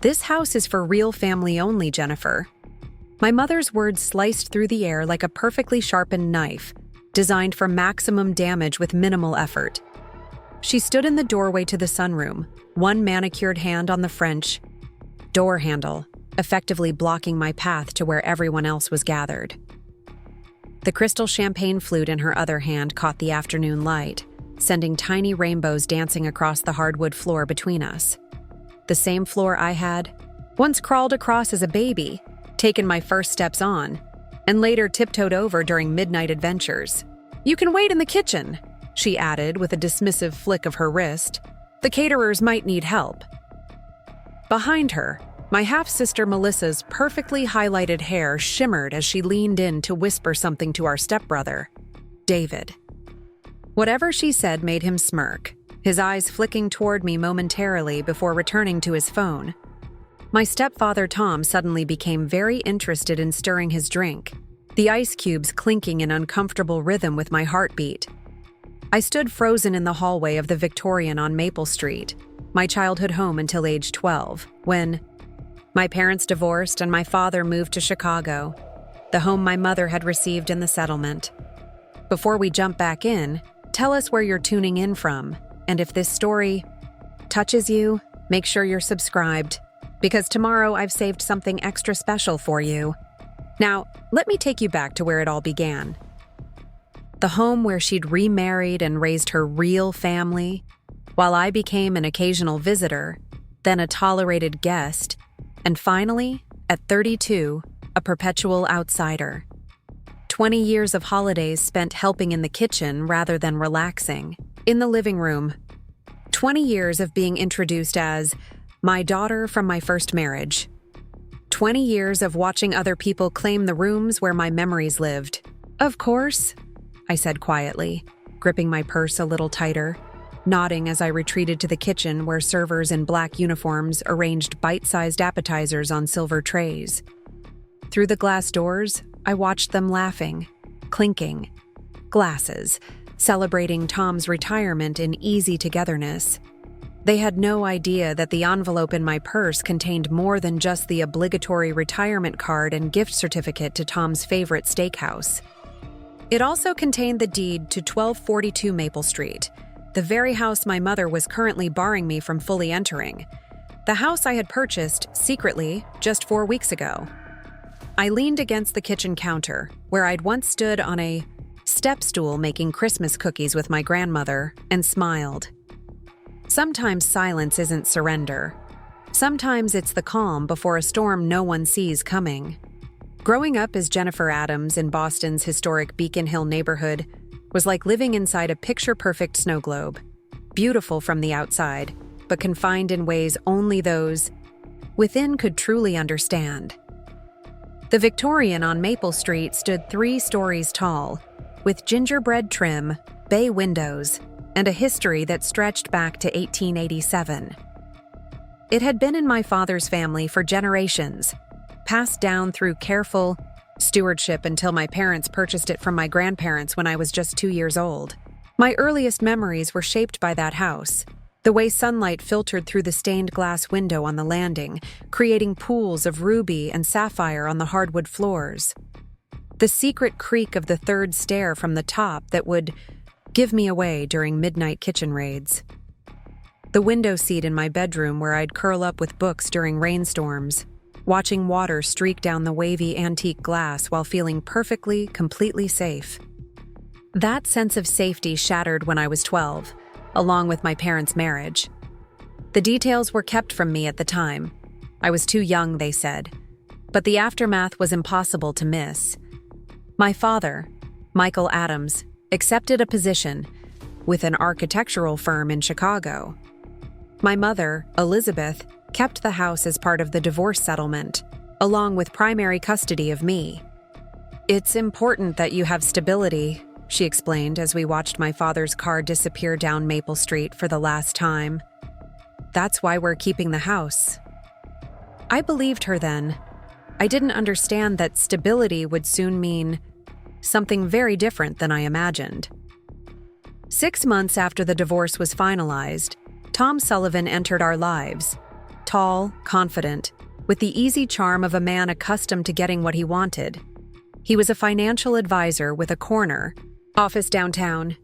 "This house is for real family only, Jennifer." My mother's words sliced through the air like a perfectly sharpened knife, designed for maximum damage with minimal effort. She stood in the doorway to the sunroom, one manicured hand on the French door handle, effectively blocking my path to where everyone else was gathered. The crystal champagne flute in her other hand caught the afternoon light, sending tiny rainbows dancing across the hardwood floor between us. The same floor I had once crawled across as a baby, taken my first steps on, and later tiptoed over during midnight adventures. "You can wait in the kitchen," she added with a dismissive flick of her wrist. "The caterers might need help." Behind her, my half-sister Melissa's perfectly highlighted hair shimmered as she leaned in to whisper something to our stepbrother, David. Whatever she said made him smirk, his eyes flicking toward me momentarily before returning to his phone. My stepfather Tom suddenly became very interested in stirring his drink, the ice cubes clinking in uncomfortable rhythm with my heartbeat. I stood frozen in the hallway of the Victorian on Maple Street, my childhood home until age 12, when my parents divorced and my father moved to Chicago, the home my mother had received in the settlement. Before we jump back in, tell us where you're tuning in from, and if this story touches you, make sure you're subscribed, because tomorrow I've saved something extra special for you. Now, let me take you back to where it all began. The home where she'd remarried and raised her real family, while I became an occasional visitor, then a tolerated guest, and finally, at 32, a perpetual outsider. 20 years of holidays spent helping in the kitchen rather than relaxing, in the living room. 20 years of being introduced as my daughter from my first marriage. 20 years of watching other people claim the rooms where my memories lived. "Of course," I said quietly, gripping my purse a little tighter, nodding as I retreated to the kitchen where servers in black uniforms arranged bite-sized appetizers on silver trays. Through the glass doors, I watched them laughing, clinking, glasses, celebrating Tom's retirement in easy togetherness. They had no idea that the envelope in my purse contained more than just the obligatory retirement card and gift certificate to Tom's favorite steakhouse. It also contained the deed to 1242 Maple Street, the very house my mother was currently barring me from fully entering. The house I had purchased, secretly, just 4 weeks ago. I leaned against the kitchen counter, where I'd once stood on a step stool making Christmas cookies with my grandmother, and smiled. Sometimes silence isn't surrender. Sometimes it's the calm before a storm no one sees coming. Growing up as Jennifer Adams in Boston's historic Beacon Hill neighborhood was like living inside a picture-perfect snow globe, beautiful from the outside, but confined in ways only those within could truly understand. The Victorian on Maple Street stood 3 stories tall, with gingerbread trim, bay windows, and a history that stretched back to 1887. It had been in my father's family for generations, passed down through careful stewardship until my parents purchased it from my grandparents when I was just 2 years old. My earliest memories were shaped by that house, the way sunlight filtered through the stained glass window on the landing, creating pools of ruby and sapphire on the hardwood floors. The secret creak of the 3rd stair from the top that would give me away during midnight kitchen raids. The window seat in my bedroom where I'd curl up with books during rainstorms, watching water streak down the wavy antique glass while feeling perfectly, completely safe. That sense of safety shattered when I was 12, along with my parents' marriage. The details were kept from me at the time. I was too young, they said, but the aftermath was impossible to miss. My father, Michael Adams, accepted a position with an architectural firm in Chicago. My mother, Elizabeth, kept the house as part of the divorce settlement, along with primary custody of me. "It's important that you have stability," she explained as we watched my father's car disappear down Maple Street for the last time. "That's why we're keeping the house." I believed her then. I didn't understand that stability would soon mean something very different than I imagined. 6 months after the divorce was finalized, Tom Sullivan entered our lives. tall, confident, with the easy charm of a man accustomed to getting what he wanted. He was a financial advisor with a corner office downtown,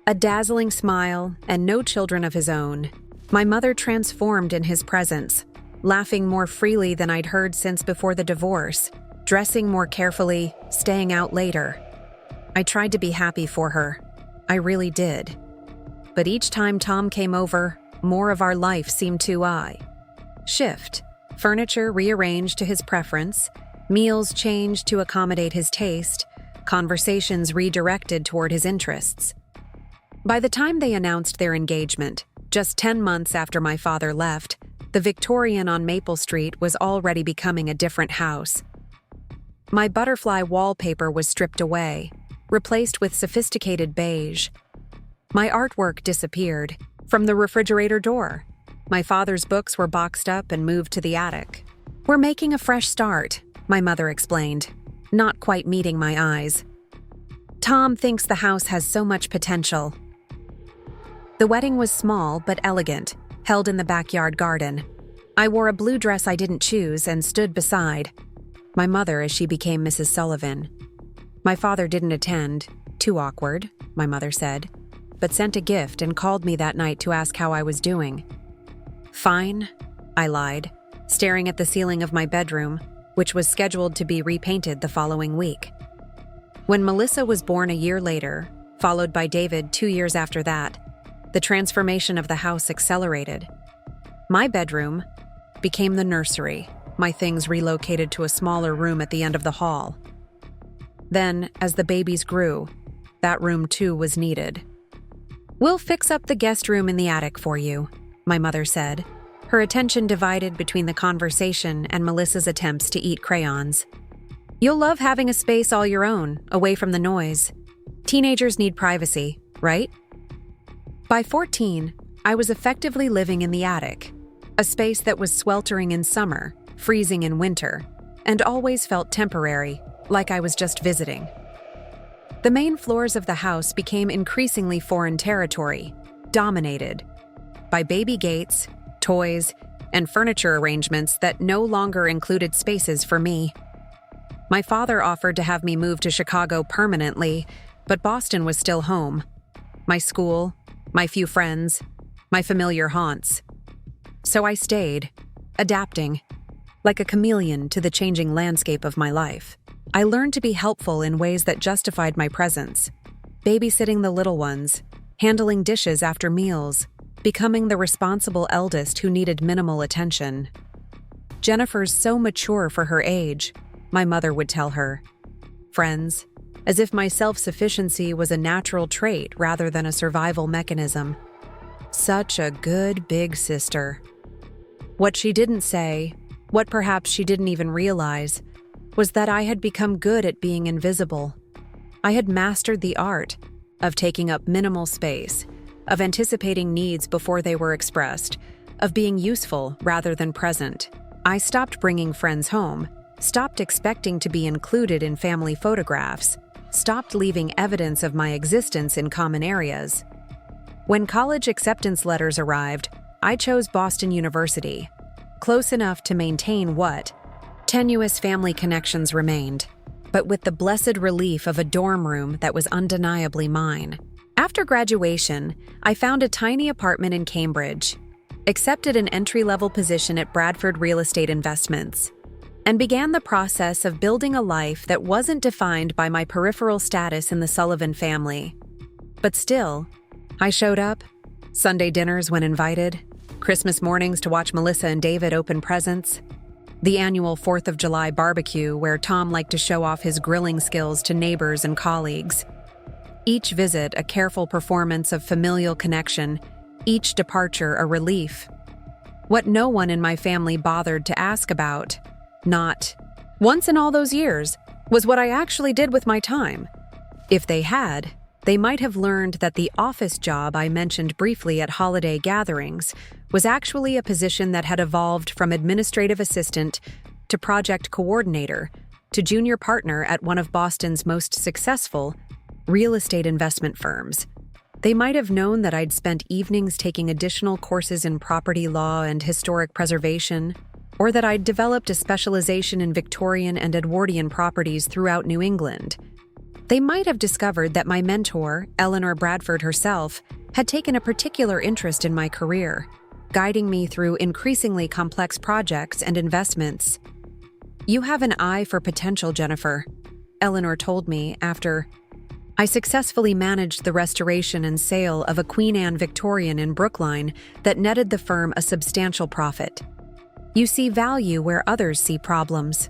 a dazzling smile, and no children of his own. My mother transformed in his presence, laughing more freely than I'd heard since before the divorce, dressing more carefully, staying out later. I tried to be happy for her. I really did. But each time Tom came over, more of our life seemed to shift. Furniture rearranged to his preference, meals changed to accommodate his taste, conversations redirected toward his interests. By the time they announced their engagement, just 10 months after my father left, the Victorian on Maple Street was already becoming a different house. My butterfly wallpaper was stripped away, replaced with sophisticated beige. My artwork disappeared from the refrigerator door. My father's books were boxed up and moved to the attic. "We're making a fresh start," my mother explained, not quite meeting my eyes. "Tom thinks the house has so much potential." The wedding was small but elegant, held in the backyard garden. I wore a blue dress I didn't choose and stood beside my mother as she became Mrs. Sullivan. My father didn't attend, too awkward, my mother said, but sent a gift and called me that night to ask how I was doing. "Fine," I lied, staring at the ceiling of my bedroom, which was scheduled to be repainted the following week. When Melissa was born a year later, followed by David 2 years after that, the transformation of the house accelerated. My bedroom became the nursery, my things relocated to a smaller room at the end of the hall. Then, as the babies grew, that room too was needed. "We'll fix up the guest room in the attic for you," my mother said, her attention divided between the conversation and Melissa's attempts to eat crayons. "You'll love having a space all your own, away from the noise. Teenagers need privacy, right?" By 14, I was effectively living in the attic, a space that was sweltering in summer, freezing in winter, and always felt temporary, like I was just visiting. The main floors of the house became increasingly foreign territory, dominated by baby gates, toys, and furniture arrangements that no longer included spaces for me. My father offered to have me move to Chicago permanently, but Boston was still home. My school, my few friends, my familiar haunts. So I stayed, adapting, like a chameleon to the changing landscape of my life. I learned to be helpful in ways that justified my presence, babysitting the little ones, handling dishes after meals, becoming the responsible eldest who needed minimal attention. "Jennifer's so mature for her age," my mother would tell her friends, as if my self-sufficiency was a natural trait rather than a survival mechanism. Such a good big sister. What she didn't say, what perhaps she didn't even realize, was that I had become good at being invisible. I had mastered the art of taking up minimal space, of anticipating needs before they were expressed, of being useful rather than present. I stopped bringing friends home, stopped expecting to be included in family photographs, stopped leaving evidence of my existence in common areas. When college acceptance letters arrived, I chose Boston University, close enough to maintain what tenuous family connections remained, but with the blessed relief of a dorm room that was undeniably mine. After graduation, I found a tiny apartment in Cambridge, accepted an entry-level position at Bradford Real Estate Investments, and began the process of building a life that wasn't defined by my peripheral status in the Sullivan family. But still, I showed up, Sunday dinners when invited, Christmas mornings to watch Melissa and David open presents, the annual 4th of July barbecue where Tom liked to show off his grilling skills to neighbors and colleagues. Each visit a careful performance of familial connection, each departure a relief. What no one in my family bothered to ask about, not once in all those years, was what I actually did with my time. If they had, they might have learned that the office job I mentioned briefly at holiday gatherings was actually a position that had evolved from administrative assistant to project coordinator to junior partner at one of Boston's most successful real estate investment firms. They might have known that I'd spent evenings taking additional courses in property law and historic preservation, or that I'd developed a specialization in Victorian and Edwardian properties throughout New England. They might have discovered that my mentor, Eleanor Bradford herself, had taken a particular interest in my career, guiding me through increasingly complex projects and investments. "You have an eye for potential, Jennifer," Eleanor told me after I successfully managed the restoration and sale of a Queen Anne Victorian in Brookline that netted the firm a substantial profit. "You see value where others see problems."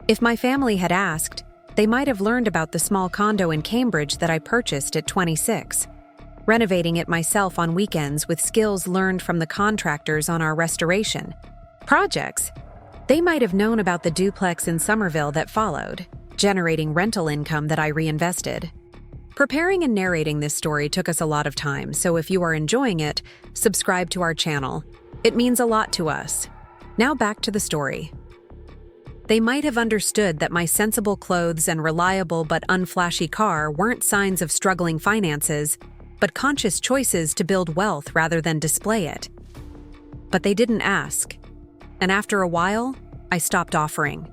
If my family had asked, they might have learned about the small condo in Cambridge that I purchased at 26, renovating it myself on weekends with skills learned from the contractors on our restoration projects. They might have known about the duplex in Somerville that followed, generating rental income that I reinvested. Preparing and narrating this story took us a lot of time, so if you are enjoying it, subscribe to our channel. It means a lot to us. Now back to the story. They might have understood that my sensible clothes and reliable but unflashy car weren't signs of struggling finances, but conscious choices to build wealth rather than display it. But they didn't ask, and after a while, I stopped offering.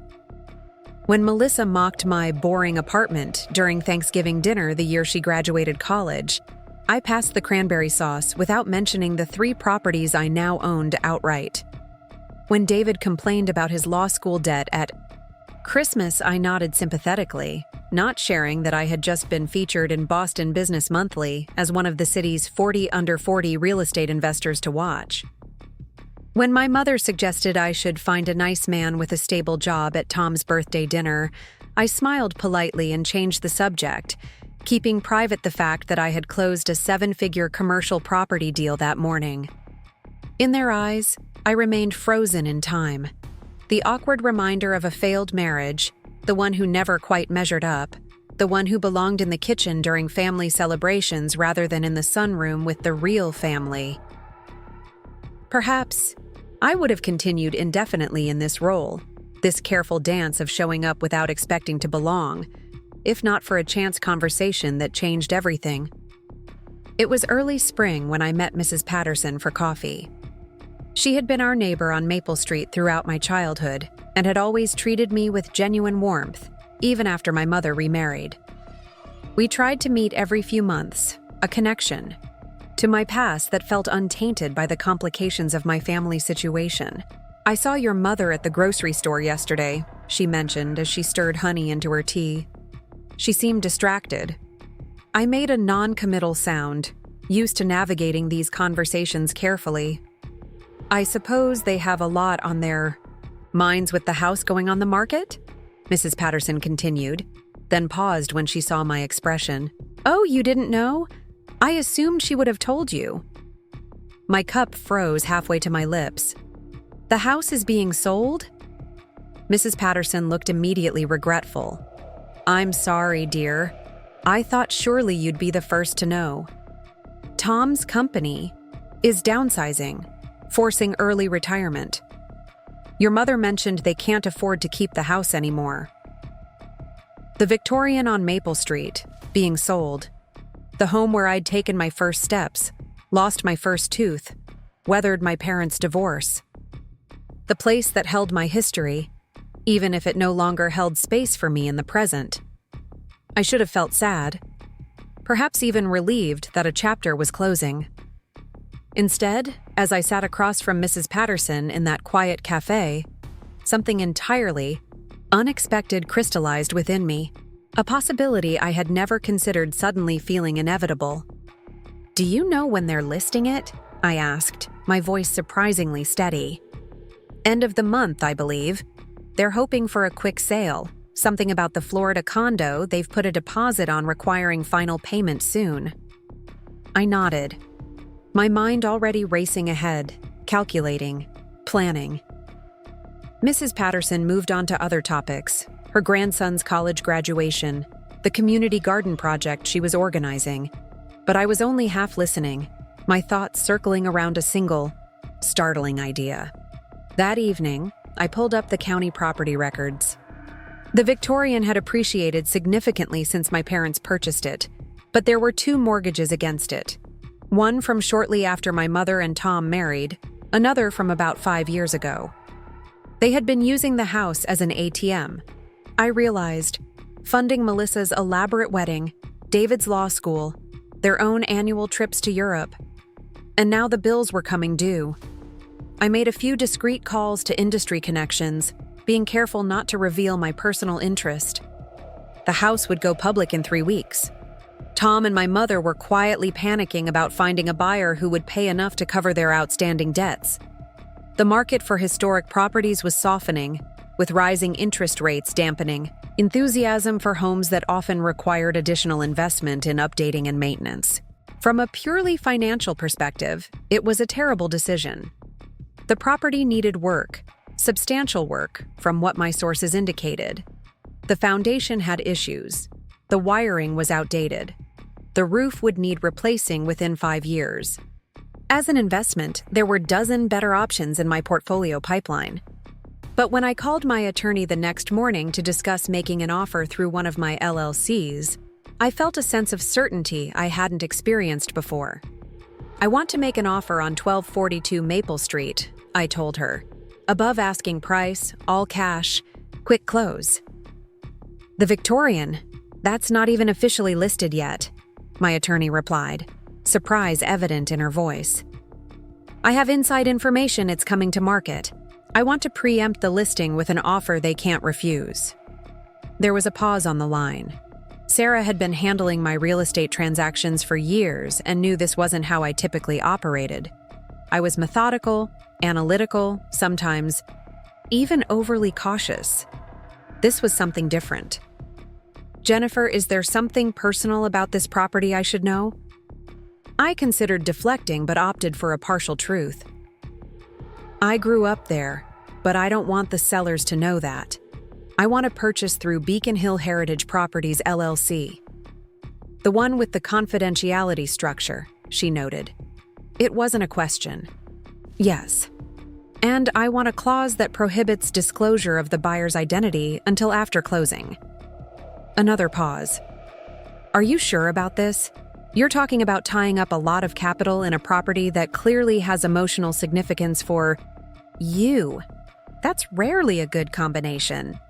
When Melissa mocked my boring apartment during Thanksgiving dinner the year she graduated college, I passed the cranberry sauce without mentioning the 3 properties I now owned outright. When David complained about his law school debt at Christmas, I nodded sympathetically, not sharing that I had just been featured in Boston Business Monthly as one of the city's 40 under 40 real estate investors to watch. When my mother suggested I should find a nice man with a stable job at Tom's birthday dinner, I smiled politely and changed the subject, keeping private the fact that I had closed a 7-figure commercial property deal that morning. In their eyes, I remained frozen in time. The awkward reminder of a failed marriage, the one who never quite measured up, the one who belonged in the kitchen during family celebrations rather than in the sunroom with the real family. Perhaps I would have continued indefinitely in this role, this careful dance of showing up without expecting to belong, if not for a chance conversation that changed everything. It was early spring when I met Mrs. Patterson for coffee. She had been our neighbor on Maple Street throughout my childhood and had always treated me with genuine warmth, even after my mother remarried. We tried to meet every few months, a connection to my past that felt untainted by the complications of my family situation. "I saw your mother at the grocery store yesterday," she mentioned as she stirred honey into her tea. She seemed distracted. I made a non-committal sound, used to navigating these conversations carefully. "I suppose they have a lot on their minds with the house going on the market?" Mrs. Patterson continued, then paused when she saw my expression. "Oh, you didn't know? I assumed she would have told you." My cup froze halfway to my lips. "The house is being sold?" Mrs. Patterson looked immediately regretful. "I'm sorry, dear. I thought surely you'd be the first to know. Tom's company is downsizing, forcing early retirement. Your mother mentioned they can't afford to keep the house anymore. The Victorian on Maple Street, being sold. The home where I'd taken my first steps, lost my first tooth, weathered my parents' divorce. The place that held my history, even if it no longer held space for me in the present. I should have felt sad, perhaps even relieved that a chapter was closing. Instead, as I sat across from Mrs. Patterson in that quiet cafe, something entirely unexpected crystallized within me, a possibility I had never considered suddenly feeling inevitable. "Do you know when they're listing it?" I asked, my voice surprisingly steady. "End of the month, I believe. They're hoping for a quick sale. Something about the Florida condo they've put a deposit on requiring final payment soon." I nodded, my mind already racing ahead, calculating, planning. Mrs. Patterson moved on to other topics, her grandson's college graduation, the community garden project she was organizing. But I was only half listening, my thoughts circling around a single, startling idea. That evening, I pulled up the county property records. The Victorian had appreciated significantly since my parents purchased it, But there were two mortgages against it. One from shortly after my mother and Tom married, another from about 5 years ago. They had been using the house as an ATM. I realized, funding Melissa's elaborate wedding, David's law school, their own annual trips to Europe. And now the bills were coming due. I made a few discreet calls to industry connections, being careful not to reveal my personal interest. The house would go public in 3 weeks. Tom and my mother were quietly panicking about finding a buyer who would pay enough to cover their outstanding debts. The market for historic properties was softening, with rising interest rates dampening enthusiasm for homes that often required additional investment in updating and maintenance. From a purely financial perspective, it was a terrible decision. The property needed work, substantial work, from what my sources indicated. The foundation had issues. The wiring was outdated. The roof would need replacing within 5 years. As an investment, there were dozen better options in my portfolio pipeline. But when I called my attorney the next morning to discuss making an offer through one of my LLCs, I felt a sense of certainty I hadn't experienced before. "I want to make an offer on 1242 Maple Street," I told her. "Above asking price, all cash, quick close." "The Victorian? That's not even officially listed yet," my attorney replied, surprise evident in her voice. "I have inside information it's coming to market. I want to preempt the listing with an offer they can't refuse." There was a pause on the line. Sarah had been handling my real estate transactions for years and knew this wasn't how I typically operated. I was methodical, analytical, sometimes even overly cautious. This was something different. "Jennifer, is there something personal about this property I should know?" I considered deflecting but opted for a partial truth. "I grew up there, but I don't want the sellers to know that. I want to purchase through Beacon Hill Heritage Properties LLC. The one with the confidentiality structure," she noted. It wasn't a question. "Yes. And I want a clause that prohibits disclosure of the buyer's identity until after closing." Another pause. "Are you sure about this? You're talking about tying up a lot of capital in a property that clearly has emotional significance for you. That's rarely a good combination."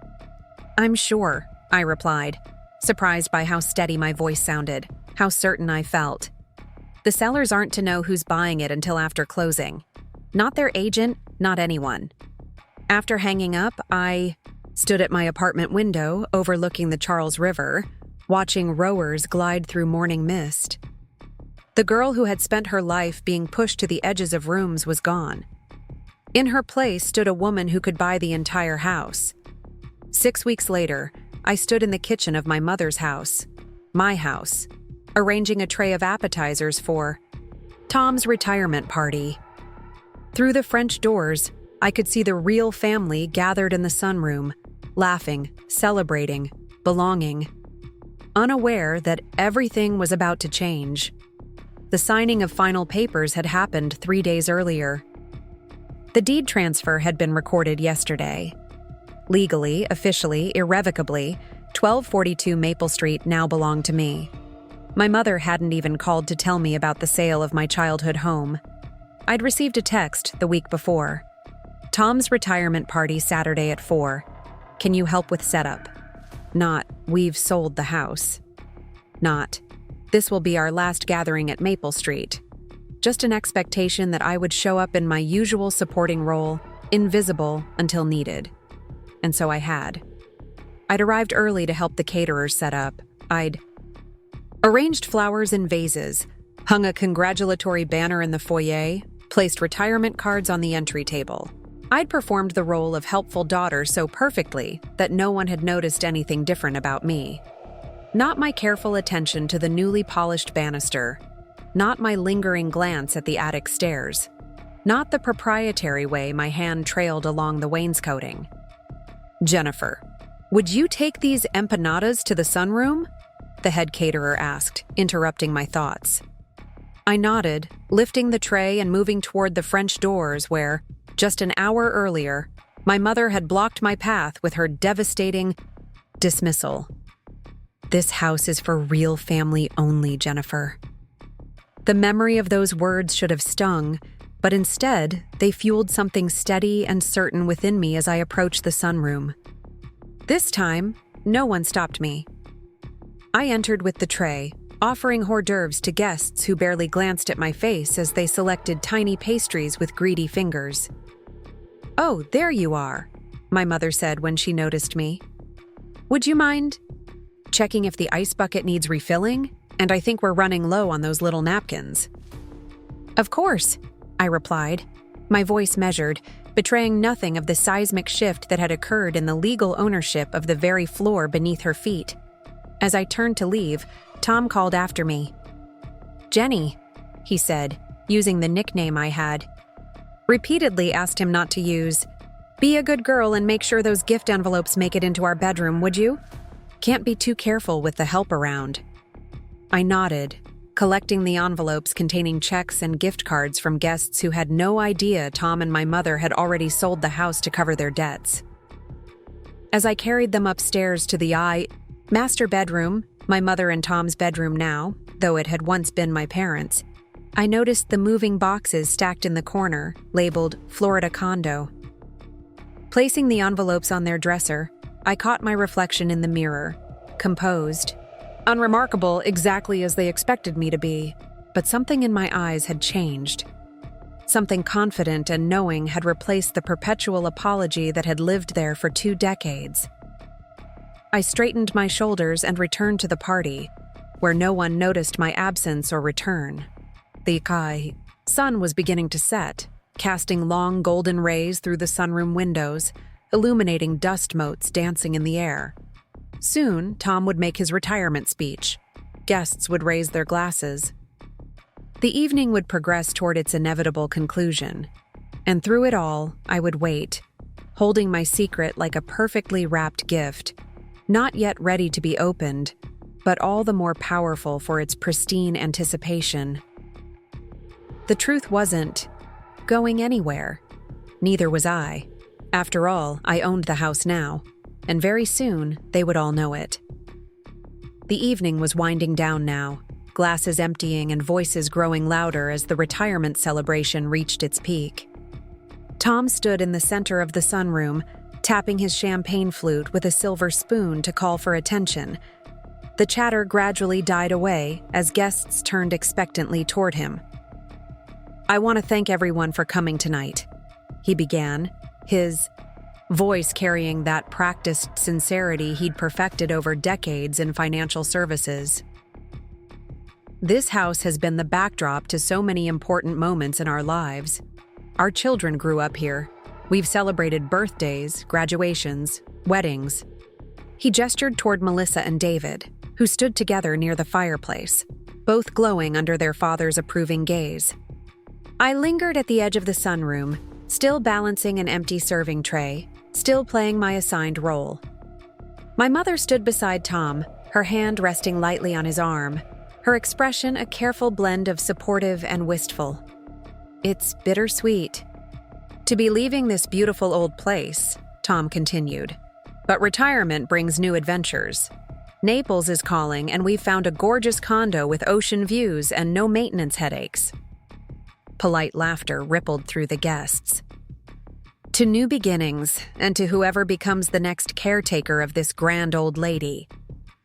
"I'm sure," I replied, surprised by how steady my voice sounded, how certain I felt. "The sellers aren't to know who's buying it until after closing. Not their agent, not anyone." After hanging up, I stood at my apartment window overlooking the Charles River, watching rowers glide through morning mist. The girl who had spent her life being pushed to the edges of rooms was gone. In her place stood a woman who could buy the entire house. 6 weeks later, I stood in the kitchen of my mother's house, my house, arranging a tray of appetizers for Tom's retirement party. Through the French doors, I could see the real family gathered in the sunroom, laughing, celebrating, belonging, unaware that everything was about to change. The signing of final papers had happened 3 days earlier. The deed transfer had been recorded yesterday. Legally, officially, irrevocably, 1242 Maple Street now belonged to me. My mother hadn't even called to tell me about the sale of my childhood home. I'd received a text the week before. "Tom's retirement party Saturday at 4. Can you help with setup?" Not, "We've sold the house." Not, "This will be our last gathering at Maple Street." Just an expectation that I would show up in my usual supporting role, invisible until needed. And so I had. I'd arrived early to help the caterers set up. I'd arranged flowers in vases, hung a congratulatory banner in the foyer, placed retirement cards on the entry table. I'd performed the role of helpful daughter so perfectly that no one had noticed anything different about me. Not my careful attention to the newly polished banister, not my lingering glance at the attic stairs, not the proprietary way my hand trailed along the wainscoting. "Jennifer, would you take these empanadas to the sunroom?" the head caterer asked, interrupting my thoughts. I nodded, lifting the tray and moving toward the French doors where, just an hour earlier, my mother had blocked my path with her devastating dismissal. This house is for real family only, Jennifer. The memory of those words should have stung, but instead, they fueled something steady and certain within me as I approached the sunroom. This time, no one stopped me. I entered with the tray, offering hors d'oeuvres to guests who barely glanced at my face as they selected tiny pastries with greedy fingers. "Oh, there you are," my mother said when she noticed me. "Would you mind checking if the ice bucket needs refilling? And I think we're running low on those little napkins." "Of course," I replied, my voice measured, betraying nothing of the seismic shift that had occurred in the legal ownership of the very floor beneath her feet. As I turned to leave, Tom called after me. "Jenny," he said, using the nickname I had. Repeatedly asked him not to use. "Be a good girl and make sure those gift envelopes make it into our bedroom, would you? Can't be too careful with the help around." I nodded, collecting the envelopes containing checks and gift cards from guests who had no idea Tom and my mother had already sold the house to cover their debts. As I carried them upstairs to the master bedroom, my mother and Tom's bedroom now, though it had once been my parents', I noticed the moving boxes stacked in the corner, labeled Florida Condo. Placing the envelopes on their dresser, I caught my reflection in the mirror, composed, unremarkable exactly as they expected me to be, but something in my eyes had changed. Something confident and knowing had replaced the perpetual apology that had lived there for 2 decades. I straightened my shoulders and returned to the party, where no one noticed my absence or return. The sun was beginning to set, casting long golden rays through the sunroom windows, illuminating dust motes dancing in the air. Soon, Tom would make his retirement speech. Guests would raise their glasses. The evening would progress toward its inevitable conclusion, and through it all, I would wait, holding my secret like a perfectly wrapped gift, not yet ready to be opened, but all the more powerful for its pristine anticipation. The truth wasn't going anywhere. Neither was I. After all, I owned the house now, and very soon they would all know it. The evening was winding down now, glasses emptying and voices growing louder as the retirement celebration reached its peak. Tom stood in the center of the sunroom, tapping his champagne flute with a silver spoon to call for attention. The chatter gradually died away as guests turned expectantly toward him. "I want to thank everyone for coming tonight," he began, his voice carrying that practiced sincerity he'd perfected over decades in financial services. "This house has been the backdrop to so many important moments in our lives. Our children grew up here. We've celebrated birthdays, graduations, weddings." He gestured toward Melissa and David, who stood together near the fireplace, both glowing under their father's approving gaze. I lingered at the edge of the sunroom, still balancing an empty serving tray, still playing my assigned role. My mother stood beside Tom, her hand resting lightly on his arm, her expression a careful blend of supportive and wistful. "It's bittersweet to be leaving this beautiful old place," Tom continued. "But retirement brings new adventures. Naples is calling, and we've found a gorgeous condo with ocean views and no maintenance headaches." Polite laughter rippled through the guests. "To new beginnings, and to whoever becomes the next caretaker of this grand old lady.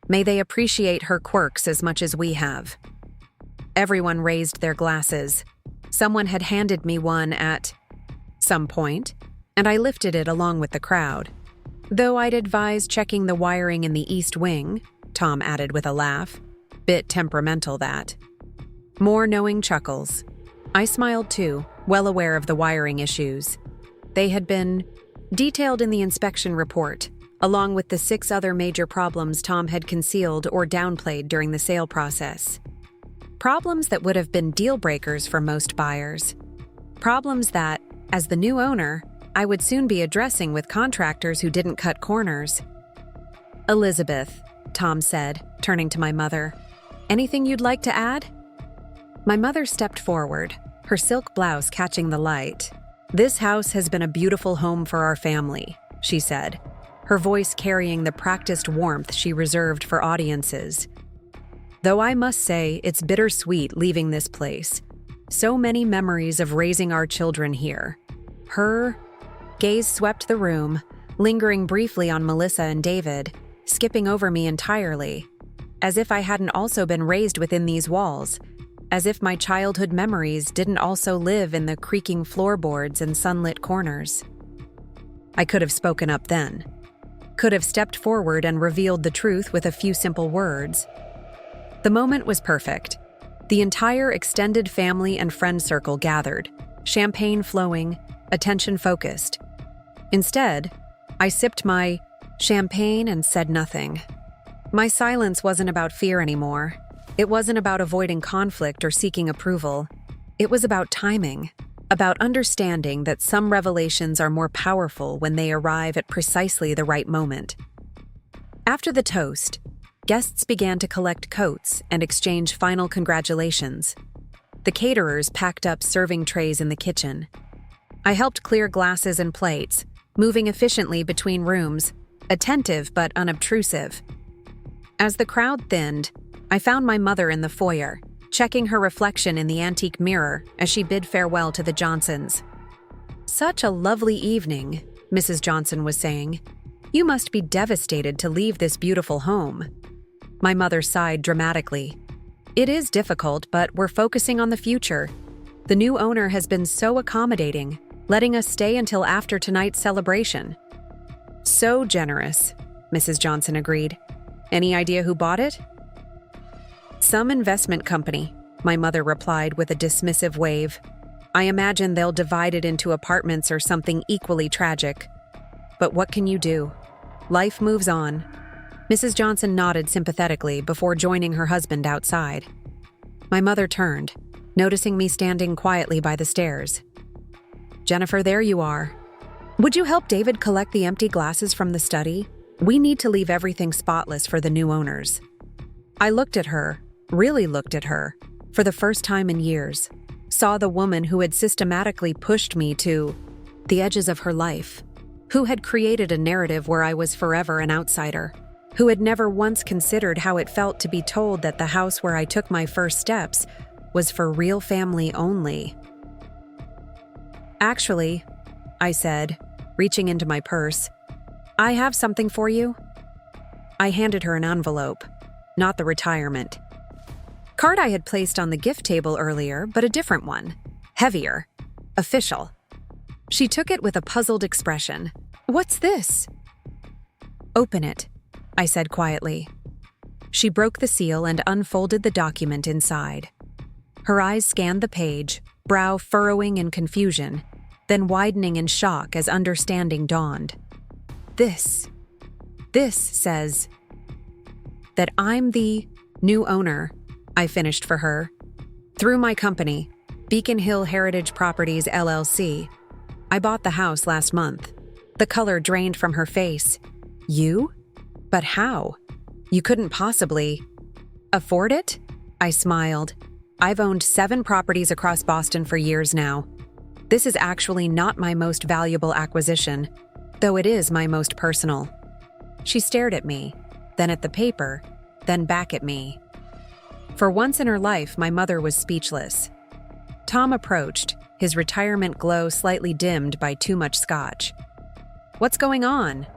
May they appreciate her quirks as much as we have." Everyone raised their glasses. Someone had handed me one at some point, and I lifted it along with the crowd. "Though I'd advise checking the wiring in the east wing," Tom added with a laugh. "Bit temperamental, that." More knowing chuckles. I smiled too, well aware of the wiring issues. They had been detailed in the inspection report, along with the 6 other major problems Tom had concealed or downplayed during the sale process. Problems that would have been deal breakers for most buyers. Problems that, as the new owner, I would soon be addressing with contractors who didn't cut corners. "Elizabeth," Tom said, turning to my mother, "anything you'd like to add?" My mother stepped forward, her silk blouse catching the light. "This house has been a beautiful home for our family," she said, her voice carrying the practiced warmth she reserved for audiences. Though I must say it's bittersweet leaving this place. So many memories of raising our children here. Her gaze swept the room, lingering briefly on Melissa and David, skipping over me entirely, as if I hadn't also been raised within these walls, as if my childhood memories didn't also live in the creaking floorboards and sunlit corners. I could have spoken up then, could have stepped forward and revealed the truth with a few simple words. The moment was perfect. The entire extended family and friend circle gathered, champagne flowing, attention focused. Instead, I sipped my champagne and said nothing. My silence wasn't about fear anymore. It wasn't about avoiding conflict or seeking approval. It was about timing, about understanding that some revelations are more powerful when they arrive at precisely the right moment. After the toast, guests began to collect coats and exchange final congratulations. The caterers packed up serving trays in the kitchen. I helped clear glasses and plates, moving efficiently between rooms, attentive but unobtrusive. As the crowd thinned, I found my mother in the foyer, checking her reflection in the antique mirror as she bid farewell to the Johnsons. "Such a lovely evening," Mrs. Johnson was saying. "You must be devastated to leave this beautiful home." My mother sighed dramatically. "It is difficult, but we're focusing on the future. The new owner has been so accommodating, letting us stay until after tonight's celebration." "So generous," Mrs. Johnson agreed. "Any idea who bought it?" "Some investment company," my mother replied with a dismissive wave. "I imagine they'll divide it into apartments or something equally tragic. But what can you do? Life moves on." Mrs. Johnson nodded sympathetically before joining her husband outside. My mother turned, noticing me standing quietly by the stairs. "Jennifer, there you are. Would you help David collect the empty glasses from the study? We need to leave everything spotless for the new owners." I looked at her, really looked at her, for the first time in years, saw the woman who had systematically pushed me to the edges of her life, who had created a narrative where I was forever an outsider, who had never once considered how it felt to be told that the house where I took my first steps was for real family only. "Actually," I said, reaching into my purse, "I have something for you." I handed her an envelope, not the retirement card I had placed on the gift table earlier, but a different one, heavier, official. She took it with a puzzled expression. "What's this?" "Open it," I said quietly. She broke the seal and unfolded the document inside. Her eyes scanned the page, brow furrowing in confusion, then widening in shock as understanding dawned. This says that I'm the new owner," I finished for her. "Through my company, Beacon Hill Heritage Properties LLC. I bought the house last month." The color drained from her face. "You? But how? You couldn't possibly afford it?" I smiled. "I've owned 7 properties across Boston for years now. This is actually not my most valuable acquisition, though it is my most personal." She stared at me, then at the paper, then back at me. For once in her life, my mother was speechless. Tom approached, his retirement glow slightly dimmed by too much scotch. "What's going on?"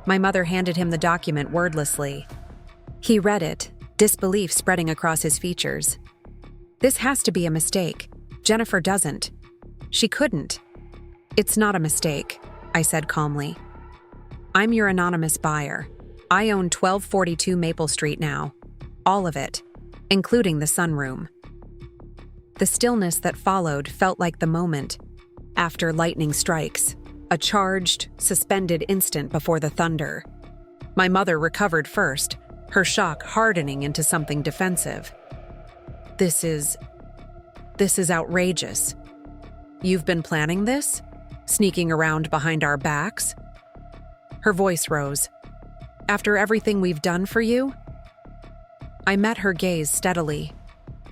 My mother handed him the document wordlessly. He read it, disbelief spreading across his features. "This has to be a mistake. Jennifer doesn't. She couldn't." "It's not a mistake," I said calmly. "I'm your anonymous buyer. I own 1242 Maple Street now. All of it, including the sunroom." The stillness that followed felt like the moment after lightning strikes, a charged, suspended instant before the thunder. My mother recovered first, her shock hardening into something defensive. This is outrageous. You've been planning this? Sneaking around behind our backs?" Her voice rose. "After everything we've done for you?" I met her gaze steadily.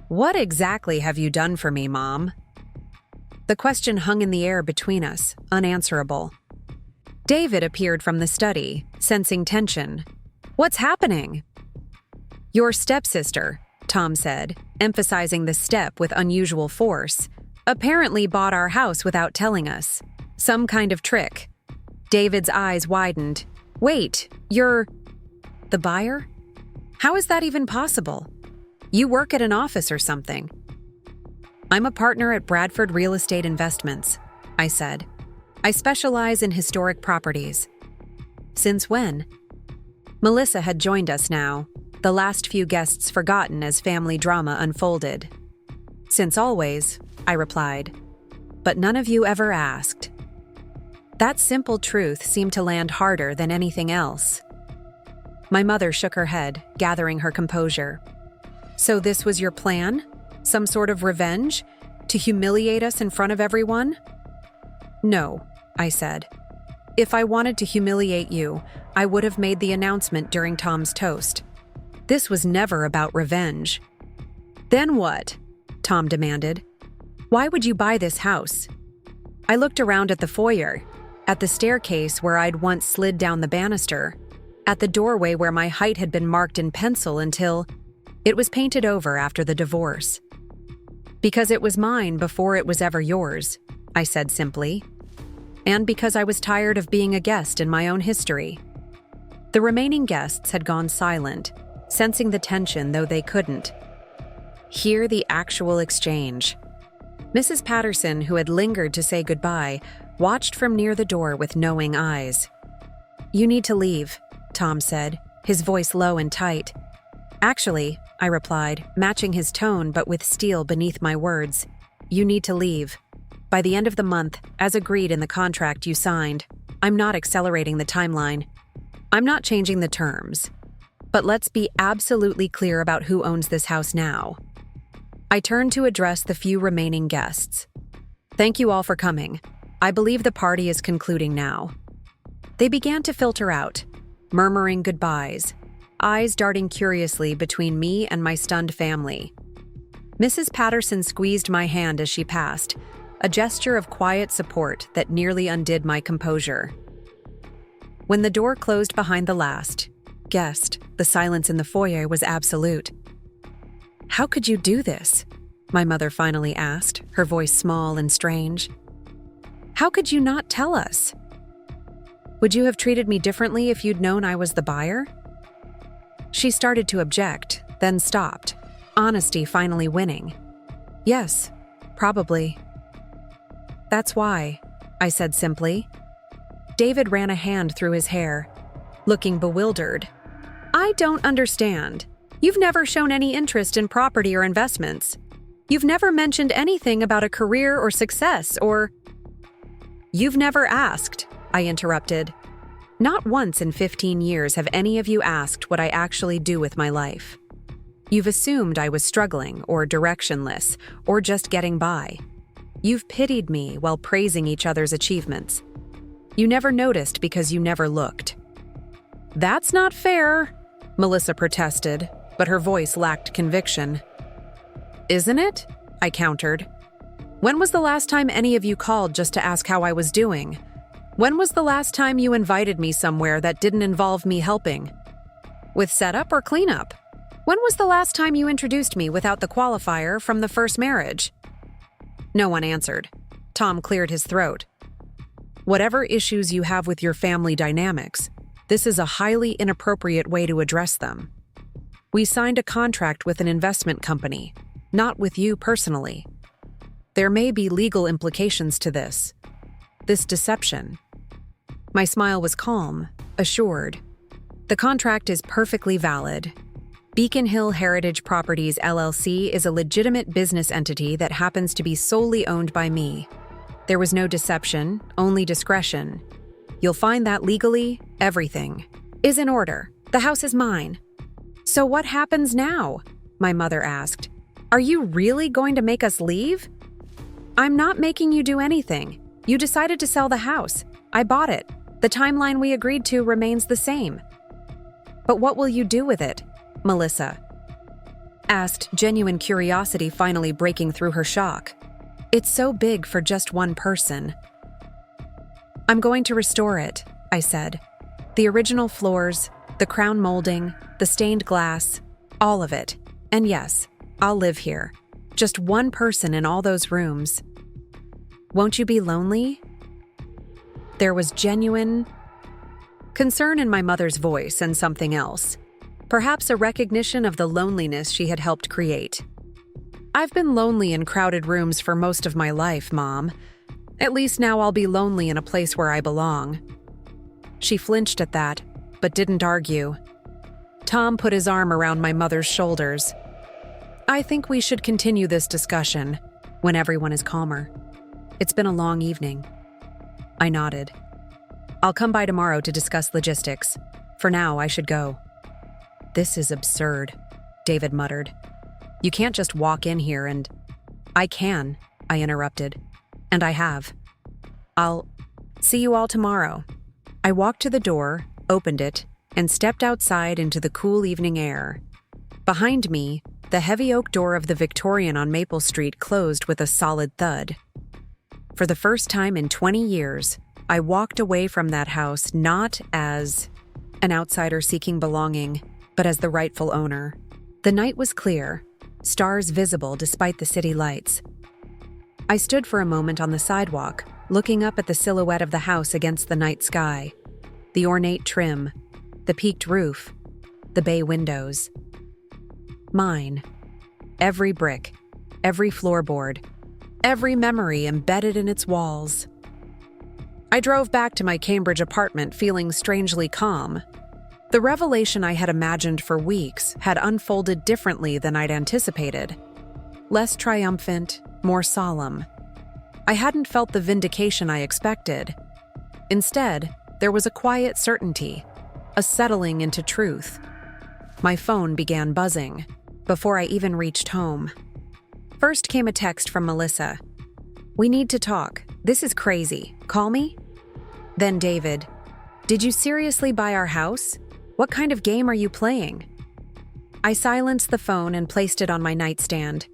"What exactly have you done for me, Mom?" The question hung in the air between us, unanswerable. David appeared from the study, sensing tension. "What's happening?" "Your stepsister," Tom said, emphasizing the step with unusual force, "apparently bought our house without telling us. Some kind of trick." David's eyes widened. "Wait, you're the buyer? How is that even possible? You work at an office or something." "I'm a partner at Bradford Real Estate Investments," I said. "I specialize in historic properties." "Since when?" Melissa had joined us now, the last few guests forgotten as family drama unfolded. "Since always," I replied. "But none of you ever asked." That simple truth seemed to land harder than anything else. My mother shook her head, gathering her composure. "So this was your plan? Some sort of revenge? To humiliate us in front of everyone?" "No," I said. "If I wanted to humiliate you, I would have made the announcement during Tom's toast. This was never about revenge." "Then what?" Tom demanded. "Why would you buy this house?" I looked around at the foyer, at the staircase where I'd once slid down the banister, at the doorway where my height had been marked in pencil until it was painted over after the divorce. "Because it was mine before it was ever yours," I said simply. "And because I was tired of being a guest in my own history." The remaining guests had gone silent, sensing the tension though they couldn't hear the actual exchange. Mrs. Patterson, who had lingered to say goodbye, watched from near the door with knowing eyes. "You need to leave," Tom said, his voice low and tight. "Actually," I replied, matching his tone but with steel beneath my words, "you need to leave. By the end of the month, as agreed in the contract you signed. I'm not accelerating the timeline. I'm not changing the terms. But let's be absolutely clear about who owns this house now." I turned to address the few remaining guests. "Thank you all for coming. I believe the party is concluding now." They began to filter out, murmuring goodbyes, eyes darting curiously between me and my stunned family. Mrs. Patterson squeezed my hand as she passed, a gesture of quiet support that nearly undid my composure. When the door closed behind the last guest, the silence in the foyer was absolute. "How could you do this?" my mother finally asked, her voice small and strange. "How could you not tell us? Would you have treated me differently if you'd known I was the buyer?" She started to object, then stopped, honesty finally winning. "Yes, probably." "That's why," I said simply. David ran a hand through his hair, looking bewildered. "I don't understand. You've never shown any interest in property or investments. You've never mentioned anything about a career or success or—" "You've never asked," I interrupted. "Not once in 15 years have any of you asked what I actually do with my life. You've assumed I was struggling or directionless or just getting by. You've pitied me while praising each other's achievements. You never noticed because you never looked." "That's not fair," Melissa protested, but her voice lacked conviction. "Isn't it?" I countered. "When was the last time any of you called just to ask how I was doing? When was the last time you invited me somewhere that didn't involve me helping? With setup or cleanup? When was the last time you introduced me without the qualifier from the first marriage?" No one answered. Tom cleared his throat. "Whatever issues you have with your family dynamics, this is a highly inappropriate way to address them. We signed a contract with an investment company, not with you personally. There may be legal implications to this deception." My smile was calm, assured. "The contract is perfectly valid. Beacon Hill Heritage Properties LLC is a legitimate business entity that happens to be solely owned by me. There was no deception, only discretion. You'll find that legally, everything is in order. The house is mine." "So what happens now?" my mother asked. "Are you really going to make us leave?" "I'm not making you do anything. You decided to sell the house. I bought it. The timeline we agreed to remains the same." "But what will you do with it?" Melissa asked, genuine curiosity finally breaking through her shock. "It's so big for just one person." "I'm going to restore it," I said. The original floors, the crown molding, the stained glass, all of it. And yes, I'll live here. Just one person in all those rooms. Won't you be lonely? There was genuine concern in my mother's voice and something else. Perhaps a recognition of the loneliness she had helped create. I've been lonely in crowded rooms for most of my life, Mom. At least now I'll be lonely in a place where I belong. She flinched at that, but didn't argue. Tom put his arm around my mother's shoulders. I think we should continue this discussion when everyone is calmer. It's been a long evening. I nodded. I'll come by tomorrow to discuss logistics. For now, I should go. This is absurd, David muttered. You can't just walk in here and... I can, I interrupted. And I have. I'll see you all tomorrow. I walked to the door, opened it, and stepped outside into the cool evening air. Behind me, the heavy oak door of the Victorian on Maple Street closed with a solid thud. For the first time in 20 years, I walked away from that house not as an outsider seeking belonging, but as the rightful owner. The night was clear, stars visible despite the city lights. I stood for a moment on the sidewalk, looking up at the silhouette of the house against the night sky. The ornate trim, the peaked roof, the bay windows. Mine. Every brick, every floorboard, every memory embedded in its walls. I drove back to my Cambridge apartment feeling strangely calm. The revelation I had imagined for weeks had unfolded differently than I'd anticipated. Less triumphant, more solemn. I hadn't felt the vindication I expected. Instead, there was a quiet certainty, a settling into truth. My phone began buzzing before I even reached home. First came a text from Melissa. We need to talk. This is crazy. Call me? Then David. Did you seriously buy our house? What kind of game are you playing? I silenced the phone and placed it on my nightstand.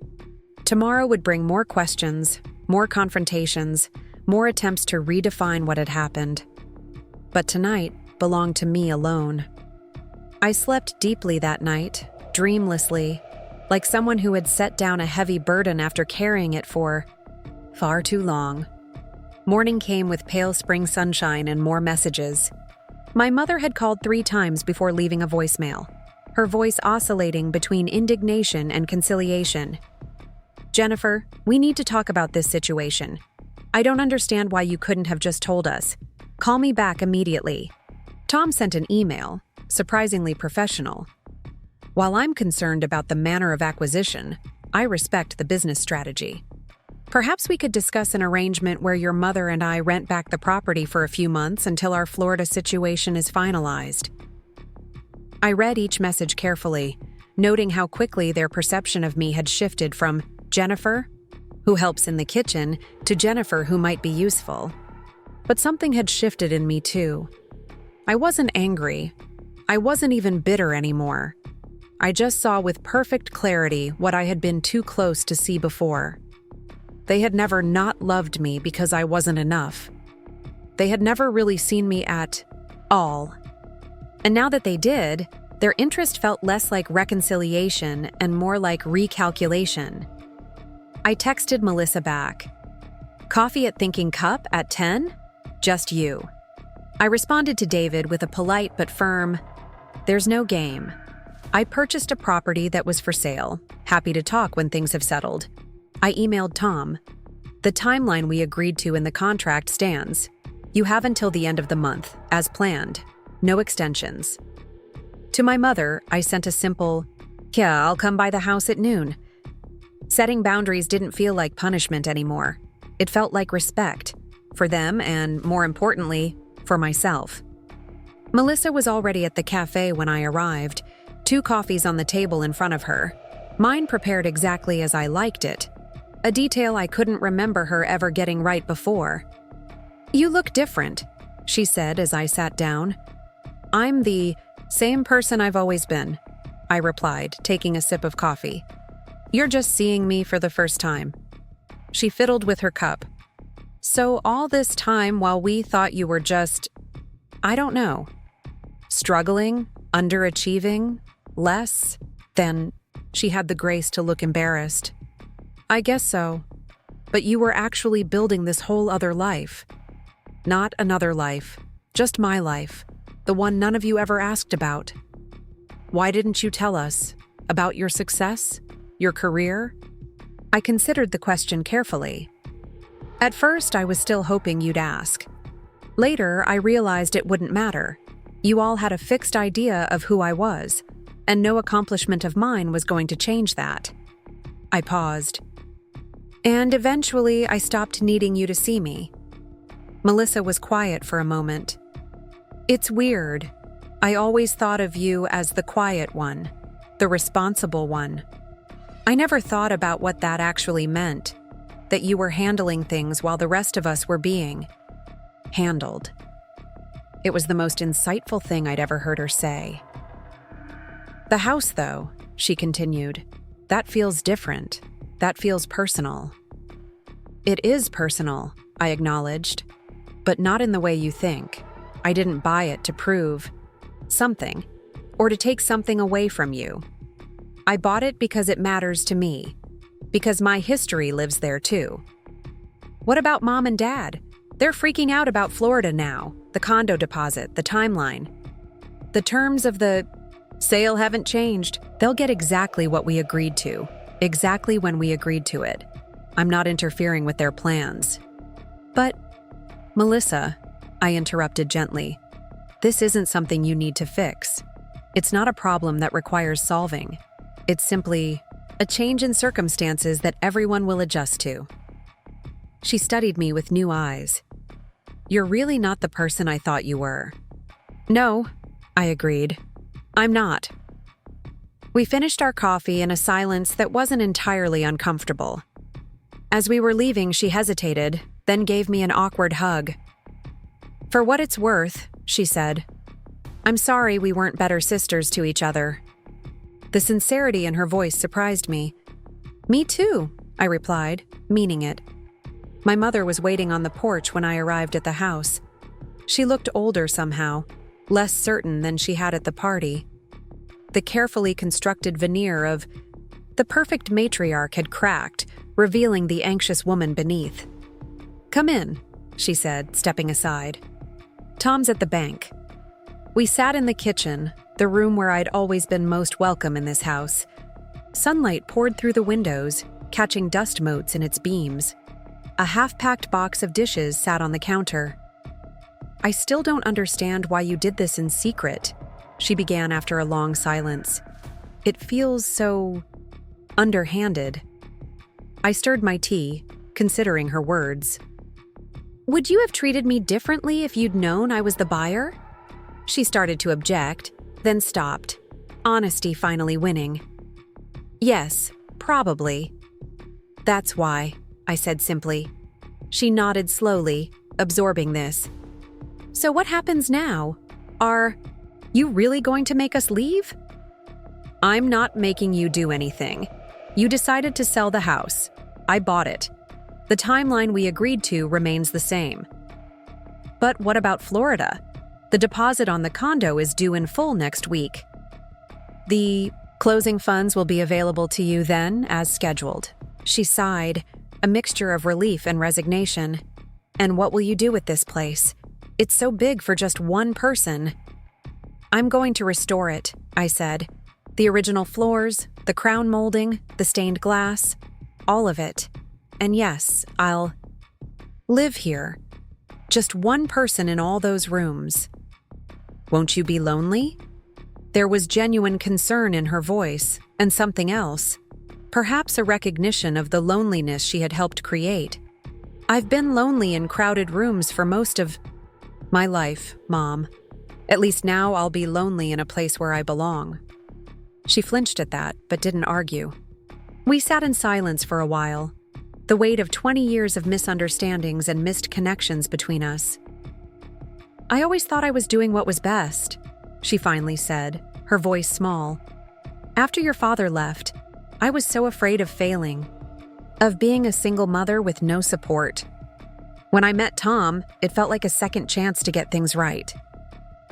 Tomorrow would bring more questions, more confrontations, more attempts to redefine what had happened. But tonight belonged to me alone. I slept deeply that night, dreamlessly, like someone who had set down a heavy burden after carrying it for far too long. Morning came with pale spring sunshine and more messages. My mother had called 3 times before leaving a voicemail, her voice oscillating between indignation and conciliation. Jennifer, we need to talk about this situation. I don't understand why you couldn't have just told us. Call me back immediately. Tom sent an email, surprisingly professional. While I'm concerned about the manner of acquisition, I respect the business strategy. Perhaps we could discuss an arrangement where your mother and I rent back the property for a few months until our Florida situation is finalized. I read each message carefully, noting how quickly their perception of me had shifted from Jennifer, who helps in the kitchen, to Jennifer who might be useful. But something had shifted in me too. I wasn't angry. I wasn't even bitter anymore. I just saw with perfect clarity what I had been too close to see before. They had never not loved me because I wasn't enough. They had never really seen me at all. And now that they did, their interest felt less like reconciliation and more like recalculation. I texted Melissa back. Coffee at Thinking Cup at 10? Just you. I responded to David with a polite but firm, there's no game. I purchased a property that was for sale. Happy to talk when things have settled. I emailed Tom. The timeline we agreed to in the contract stands. You have until the end of the month, as planned. No extensions. To my mother, I sent a simple, yeah, I'll come by the house at noon. Setting boundaries didn't feel like punishment anymore. It felt like respect. For them and, more importantly, for myself. Melissa was already at the cafe when I arrived, 2 coffees on the table in front of her. Mine prepared exactly as I liked it, a detail I couldn't remember her ever getting right before. You look different, she said as I sat down. I'm the same person I've always been, I replied, taking a sip of coffee. You're just seeing me for the first time. She fiddled with her cup. So all this time while we thought you were just... I don't know. Struggling, underachieving, less than. She had the grace to look embarrassed. I guess so. But you were actually building this whole other life. Not another life, just my life, the one none of you ever asked about. Why didn't you tell us? About your success? Your career? I considered the question carefully. At first, I was still hoping you'd ask. Later, I realized it wouldn't matter. You all had a fixed idea of who I was, and no accomplishment of mine was going to change that. I paused. And eventually, I stopped needing you to see me. Melissa was quiet for a moment. It's weird. I always thought of you as the quiet one, the responsible one. I never thought about what that actually meant, that you were handling things while the rest of us were being handled. It was the most insightful thing I'd ever heard her say. The house, though, she continued, that feels different. That feels personal. It is personal, I acknowledged, but not in the way you think. I didn't buy it to prove something, or to take something away from you. I bought it because it matters to me, because my history lives there too. What about Mom and Dad? They're freaking out about Florida now, the condo deposit, the timeline. The terms of the sale haven't changed. They'll get exactly what we agreed to, exactly when we agreed to it. I'm not interfering with their plans. But, Melissa, I interrupted gently, this isn't something you need to fix. It's not a problem that requires solving. It's simply a change in circumstances that everyone will adjust to. She studied me with new eyes. You're really not the person I thought you were. No, I agreed. I'm not. We finished our coffee in a silence that wasn't entirely uncomfortable. As we were leaving, she hesitated, then gave me an awkward hug. For what it's worth, she said, I'm sorry we weren't better sisters to each other. The sincerity in her voice surprised me. Me too, I replied, meaning it. My mother was waiting on the porch when I arrived at the house. She looked older somehow, less certain than she had at the party. The carefully constructed veneer of the perfect matriarch had cracked, revealing the anxious woman beneath. Come in, she said, stepping aside. Tom's at the bank. We sat in the kitchen, the room where I'd always been most welcome in this house. Sunlight poured through the windows, catching dust motes in its beams. A half-packed box of dishes sat on the counter. I still don't understand why you did this in secret, she began after a long silence. It feels so underhanded. I stirred my tea, considering her words. Would you have treated me differently if you'd known I was the buyer? She started to object, then stopped, honesty finally winning. Yes, probably. That's why, I said simply. She nodded slowly, absorbing this. So what happens now? Are you really going to make us leave? I'm not making you do anything. You decided to sell the house. I bought it. The timeline we agreed to remains the same. But what about Florida? The deposit on the condo is due in full next week. The closing funds will be available to you then, as scheduled. She sighed, a mixture of relief and resignation. And what will you do with this place? It's so big for just one person. I'm going to restore it, I said. The original floors, the crown molding, the stained glass, all of it. And yes, I'll live here. Just one person in all those rooms. Won't you be lonely? There was genuine concern in her voice, and something else. Perhaps a recognition of the loneliness she had helped create. I've been lonely in crowded rooms for most of my life, Mom. At least now I'll be lonely in a place where I belong. She flinched at that, but didn't argue. We sat in silence for a while, the weight of 20 years of misunderstandings and missed connections between us. I always thought I was doing what was best, she finally said, her voice small. After your father left, I was so afraid of failing, of being a single mother with no support. When I met Tom, it felt like a second chance to get things right.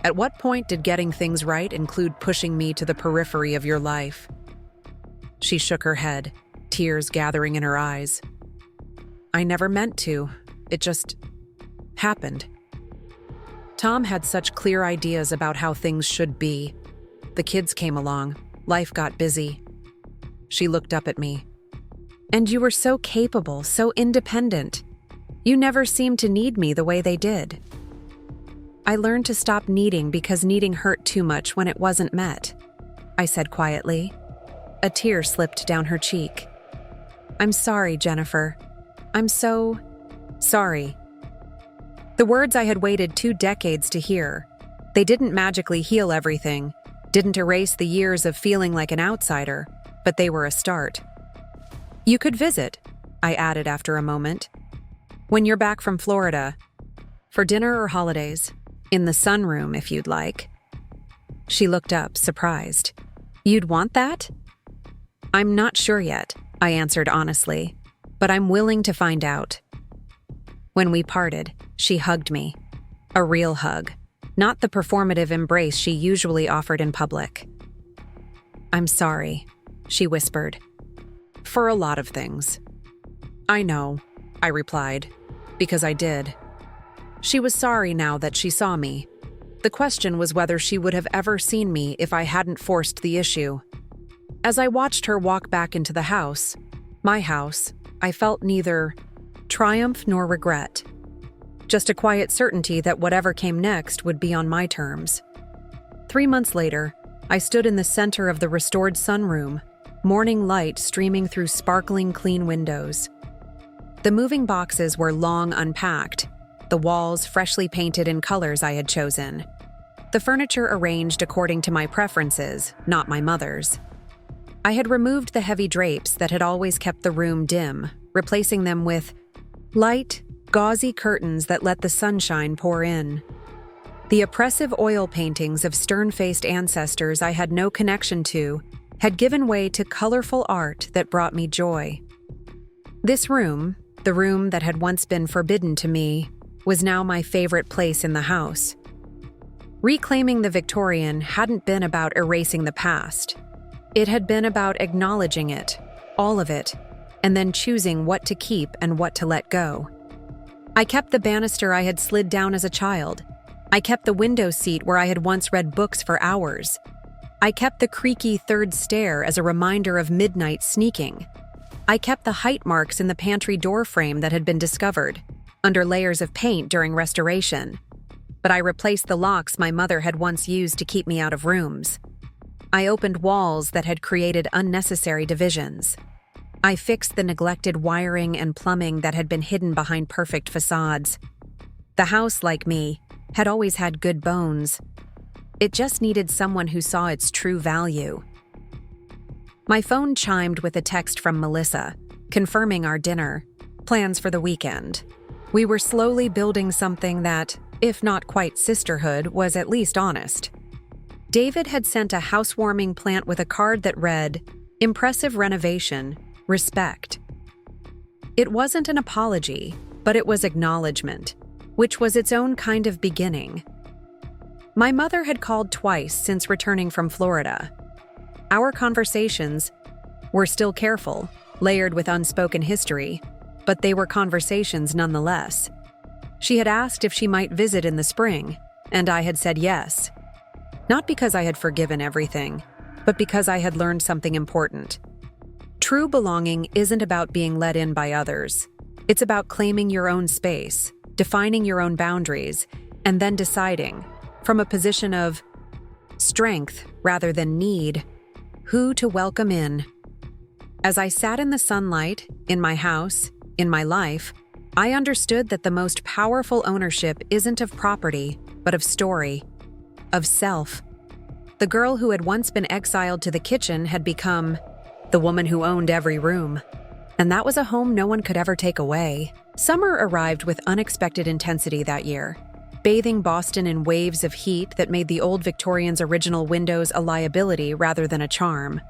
At what point did getting things right include pushing me to the periphery of your life? She shook her head, tears gathering in her eyes. I never meant to. It just happened. Tom had such clear ideas about how things should be. The kids came along. Life got busy. She looked up at me. And you were so capable, so independent. You never seemed to need me the way they did. I learned to stop needing because needing hurt too much when it wasn't met, I said quietly. A tear slipped down her cheek. I'm sorry, Jennifer. I'm so sorry. The words I had waited 2 decades to hear. They didn't magically heal everything, didn't erase the years of feeling like an outsider, but they were a start. You could visit, I added after a moment. When you're back from Florida. For dinner or holidays. In the sunroom, if you'd like. She looked up, surprised. You'd want that? I'm not sure yet, I answered honestly, but I'm willing to find out. When we parted, she hugged me. A real hug, not the performative embrace she usually offered in public. I'm sorry, she whispered. For a lot of things. I know, I replied, because I did. She was sorry now that she saw me. The question was whether she would have ever seen me if I hadn't forced the issue. As I watched her walk back into the house, my house, I felt neither triumph nor regret. Just a quiet certainty that whatever came next would be on my terms. 3 months later, I stood in the center of the restored sunroom, morning light streaming through sparkling clean windows. The moving boxes were long unpacked, the walls freshly painted in colors I had chosen. The furniture arranged according to my preferences, not my mother's. I had removed the heavy drapes that had always kept the room dim, replacing them with light, gauzy curtains that let the sunshine pour in. The oppressive oil paintings of stern-faced ancestors I had no connection to had given way to colorful art that brought me joy. This room, the room that had once been forbidden to me, was now my favorite place in the house. Reclaiming the Victorian hadn't been about erasing the past. It had been about acknowledging it, all of it, and then choosing what to keep and what to let go. I kept the banister I had slid down as a child. I kept the window seat where I had once read books for hours. I kept the creaky third stair as a reminder of midnight sneaking. I kept the height marks in the pantry door frame that had been discovered, under layers of paint during restoration. But I replaced the locks my mother had once used to keep me out of rooms. I opened walls that had created unnecessary divisions. I fixed the neglected wiring and plumbing that had been hidden behind perfect facades. The house, like me, had always had good bones. It just needed someone who saw its true value. My phone chimed with a text from Melissa, confirming our dinner, plans for the weekend. We were slowly building something that, if not quite sisterhood, was at least honest. David had sent a housewarming plant with a card that read, "Impressive renovation, respect." It wasn't an apology, but it was acknowledgement, which was its own kind of beginning. My mother had called twice since returning from Florida. Our conversations were still careful, layered with unspoken history, but they were conversations nonetheless. She had asked if she might visit in the spring, and I had said yes. Not because I had forgiven everything, but because I had learned something important. True belonging isn't about being let in by others. It's about claiming your own space, defining your own boundaries, and then deciding, from a position of strength rather than need, who to welcome in. As I sat in the sunlight, in my house, in my life, I understood that the most powerful ownership isn't of property, but of story, of self. The girl who had once been exiled to the kitchen had become the woman who owned every room. And that was a home no one could ever take away. Summer arrived with unexpected intensity that year, bathing Boston in waves of heat that made the old Victorians' original windows a liability rather than a charm.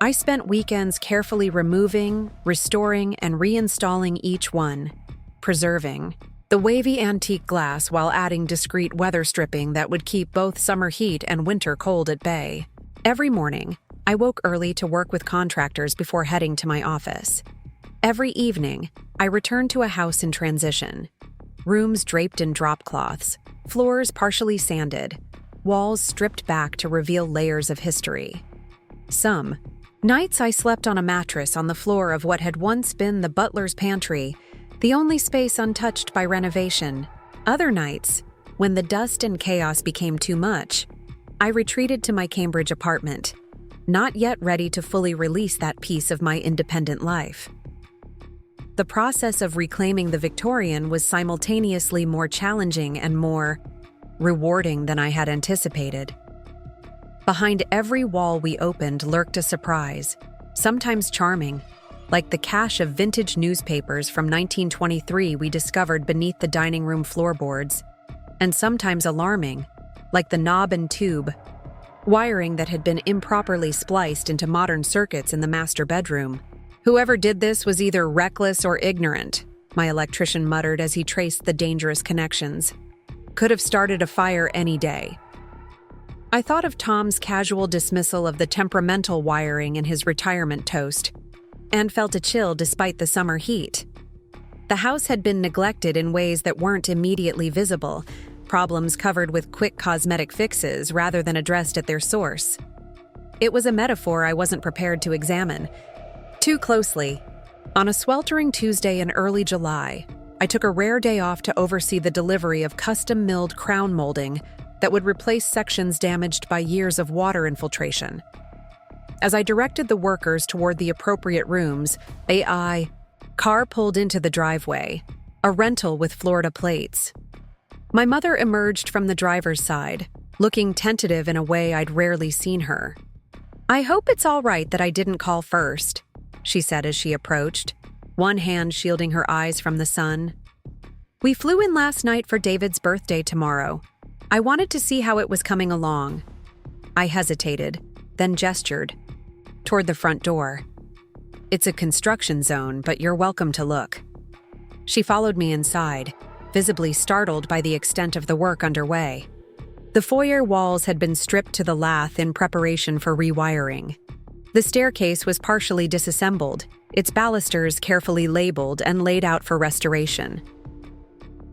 I spent weekends carefully removing, restoring, and reinstalling each one, preserving, The wavy antique glass while adding discreet weather stripping that would keep both summer heat and winter cold at bay. Every morning, I woke early to work with contractors before heading to my office. Every evening, I returned to a house in transition. Rooms draped in drop cloths, floors partially sanded, walls stripped back to reveal layers of history. Some nights I slept on a mattress on the floor of what had once been the butler's pantry, the only space untouched by renovation. Other nights, when the dust and chaos became too much, I retreated to my Cambridge apartment, not yet ready to fully release that piece of my independent life. The process of reclaiming the Victorian was simultaneously more challenging and more rewarding than I had anticipated. Behind every wall we opened lurked a surprise, sometimes charming, like the cache of vintage newspapers from 1923 we discovered beneath the dining room floorboards, and sometimes alarming, like the knob and tube wiring that had been improperly spliced into modern circuits in the master bedroom. Whoever did this was either reckless or ignorant, my electrician muttered as he traced the dangerous connections. Could have started a fire any day. I thought of Tom's casual dismissal of the temperamental wiring in his retirement toast, and felt a chill despite the summer heat. The house had been neglected in ways that weren't immediately visible, problems covered with quick cosmetic fixes rather than addressed at their source. It was a metaphor I wasn't prepared to examine too closely. On a sweltering Tuesday in early July, I took a rare day off to oversee the delivery of custom-milled crown molding that would replace sections damaged by years of water infiltration. As I directed the workers toward the appropriate rooms, a car pulled into the driveway, a rental with Florida plates. My mother emerged from the driver's side, looking tentative in a way I'd rarely seen her. "I hope it's all right that I didn't call first," she said as she approached, one hand shielding her eyes from the sun. "We flew in last night for David's birthday tomorrow. I wanted to see how it was coming along." I hesitated, then gestured toward the front door. "It's a construction zone, but you're welcome to look." She followed me inside, visibly startled by the extent of the work underway. The foyer walls had been stripped to the lath in preparation for rewiring. The staircase was partially disassembled, its balusters carefully labeled and laid out for restoration.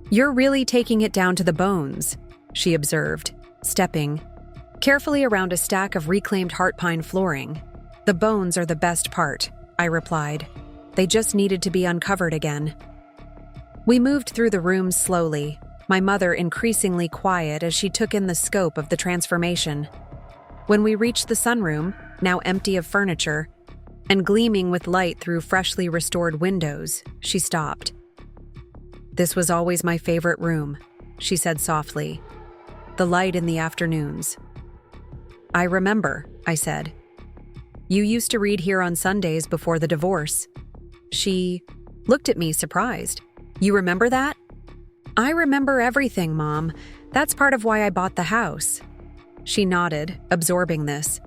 "You're really taking it down to the bones," she observed, stepping carefully around a stack of reclaimed heart pine flooring. "The bones are the best part," I replied. "They just needed to be uncovered again." We moved through the rooms slowly, my mother increasingly quiet as she took in the scope of the transformation. When we reached the sunroom, now empty of furniture, and gleaming with light through freshly restored windows, she stopped. "This was always my favorite room," she said softly. "The light in the afternoons." "I remember," I said. "You used to read here on Sundays before the divorce." She looked at me surprised. "You remember that?" "I remember everything, Mom. That's part of why I bought the house." She nodded, absorbing this.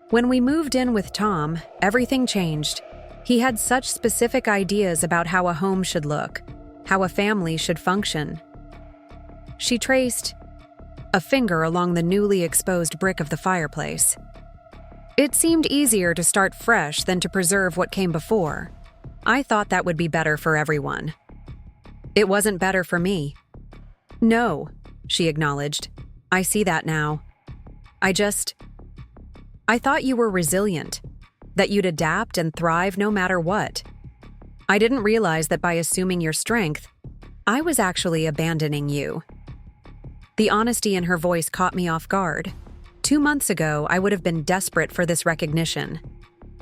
When we moved in with Tom, everything changed. He had such specific ideas about how a home should look, how a family should function. She traced a finger along the newly exposed brick of the fireplace. It seemed easier to start fresh than to preserve what came before. I thought that would be better for everyone. It wasn't better for me. "No," she acknowledged. "I see that now. I thought you were resilient, that you'd adapt and thrive no matter what. I didn't realize that by assuming your strength, I was actually abandoning you." The honesty in her voice caught me off guard. 2 months ago, I would have been desperate for this recognition.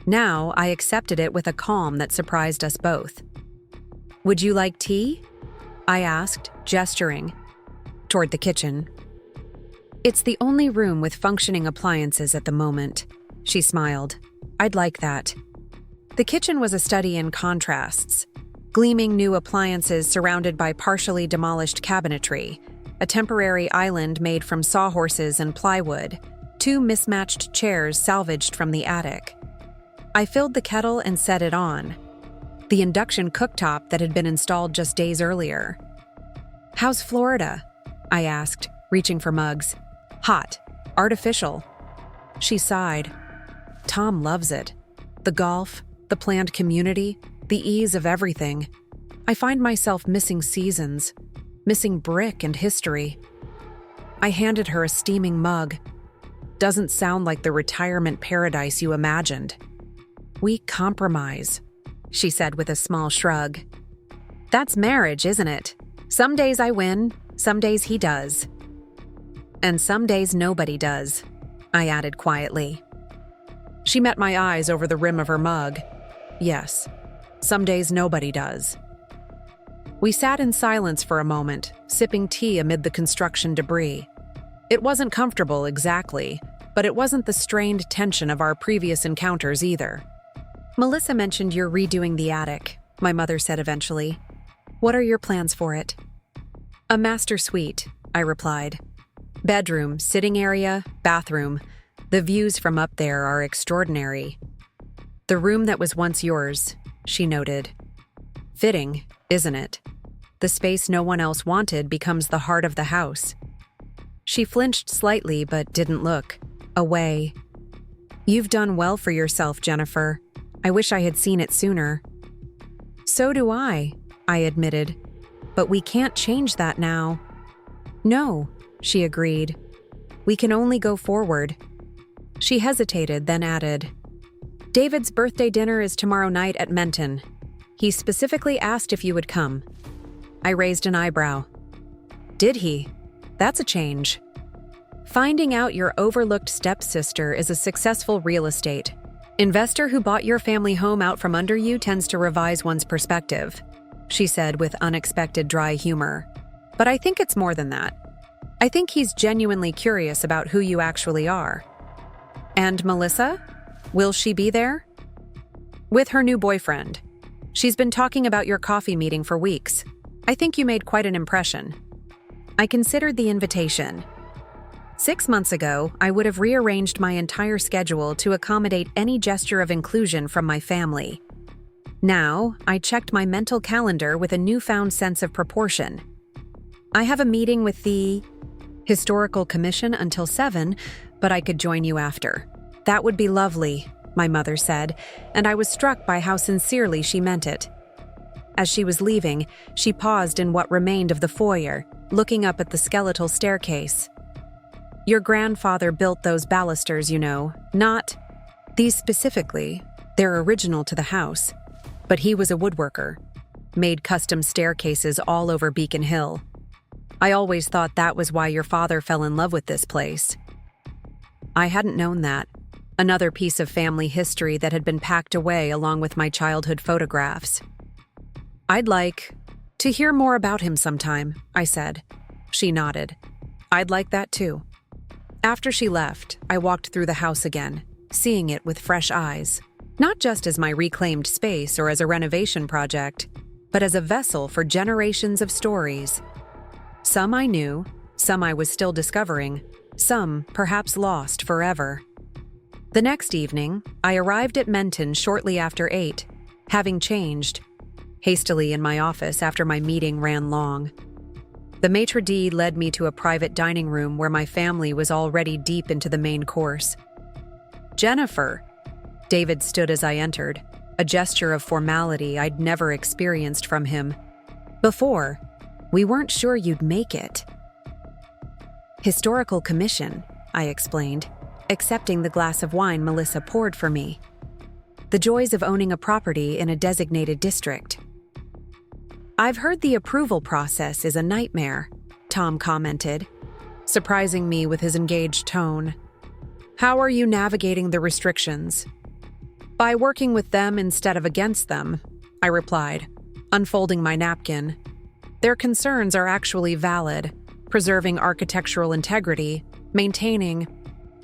Now, I accepted it with a calm that surprised us both. "Would you like tea?" I asked, gesturing toward the kitchen. "It's the only room with functioning appliances at the moment," she smiled. "I'd like that." The kitchen was a study in contrasts. Gleaming new appliances surrounded by partially demolished cabinetry, a temporary island made from sawhorses and plywood, 2 mismatched chairs salvaged from the attic. I filled the kettle and set it on, the induction cooktop that had been installed just days earlier. "How's Florida?" I asked, reaching for mugs. "Hot. Artificial." She sighed. "Tom loves it. The golf, the planned community, the ease of everything. I find myself missing seasons, missing brick and history." I handed her a steaming mug. "Doesn't sound like the retirement paradise you imagined." "We compromise," she said with a small shrug. "That's marriage, isn't it? Some days I win, some days he does." "And some days nobody does," I added quietly. She met my eyes over the rim of her mug. "Yes, some days nobody does." We sat in silence for a moment, sipping tea amid the construction debris. It wasn't comfortable exactly, but it wasn't the strained tension of our previous encounters either. "Melissa mentioned you're redoing the attic," my mother said eventually. "What are your plans for it?" "A master suite," I replied. "Bedroom, sitting area, bathroom. The views from up there are extraordinary." "The room that was once yours," she noted. "Fitting, isn't it? The space no one else wanted becomes the heart of the house." She flinched slightly but didn't look. Away. "You've done well for yourself, Jennifer. I wish I had seen it sooner." "So do I admitted. "But we can't change that now." "No," she agreed. "We can only go forward." She hesitated, then added, "David's birthday dinner is tomorrow night at Menton. He specifically asked if you would come." I raised an eyebrow. "Did he? That's a change." "Finding out your overlooked stepsister is a successful real estate investor who bought your family home out from under you tends to revise one's perspective," she said with unexpected dry humor. "But I think it's more than that. I think he's genuinely curious about who you actually are." "And Melissa? Will she be there?" "With her new boyfriend. She's been talking about your coffee meeting for weeks. I think you made quite an impression." I considered the invitation. 6 months ago, I would have rearranged my entire schedule to accommodate any gesture of inclusion from my family. Now, I checked my mental calendar with a newfound sense of proportion. "I have a meeting with the Historical Commission until 7, but I could join you after." "That would be lovely," my mother said, and I was struck by how sincerely she meant it. As she was leaving, she paused in what remained of the foyer, looking up at the skeletal staircase. "Your grandfather built those balusters, you know, not these specifically. They're original to the house. But he was a woodworker, made custom staircases all over Beacon Hill. I always thought that was why your father fell in love with this place." I hadn't known that. Another piece of family history that had been packed away along with my childhood photographs. "I'd like to hear more about him sometime," I said. She nodded. "I'd like that too." After she left, I walked through the house again, seeing it with fresh eyes. Not just as my reclaimed space or as a renovation project, but as a vessel for generations of stories. Some I knew, some I was still discovering, some perhaps lost forever. The next evening, I arrived at Menton shortly after 8, having changed, hastily in my office after my meeting ran long. The maitre d' led me to a private dining room where my family was already deep into the main course. "Jennifer," David stood as I entered, a gesture of formality I'd never experienced from him. "Before, we weren't sure you'd make it." "Historical Commission," I explained, accepting the glass of wine Melissa poured for me. "The joys of owning a property in a designated district." "I've heard the approval process is a nightmare," Tom commented, surprising me with his engaged tone. "How are you navigating the restrictions?" "By working with them instead of against them," I replied, unfolding my napkin. "Their concerns are actually valid, preserving architectural integrity, maintaining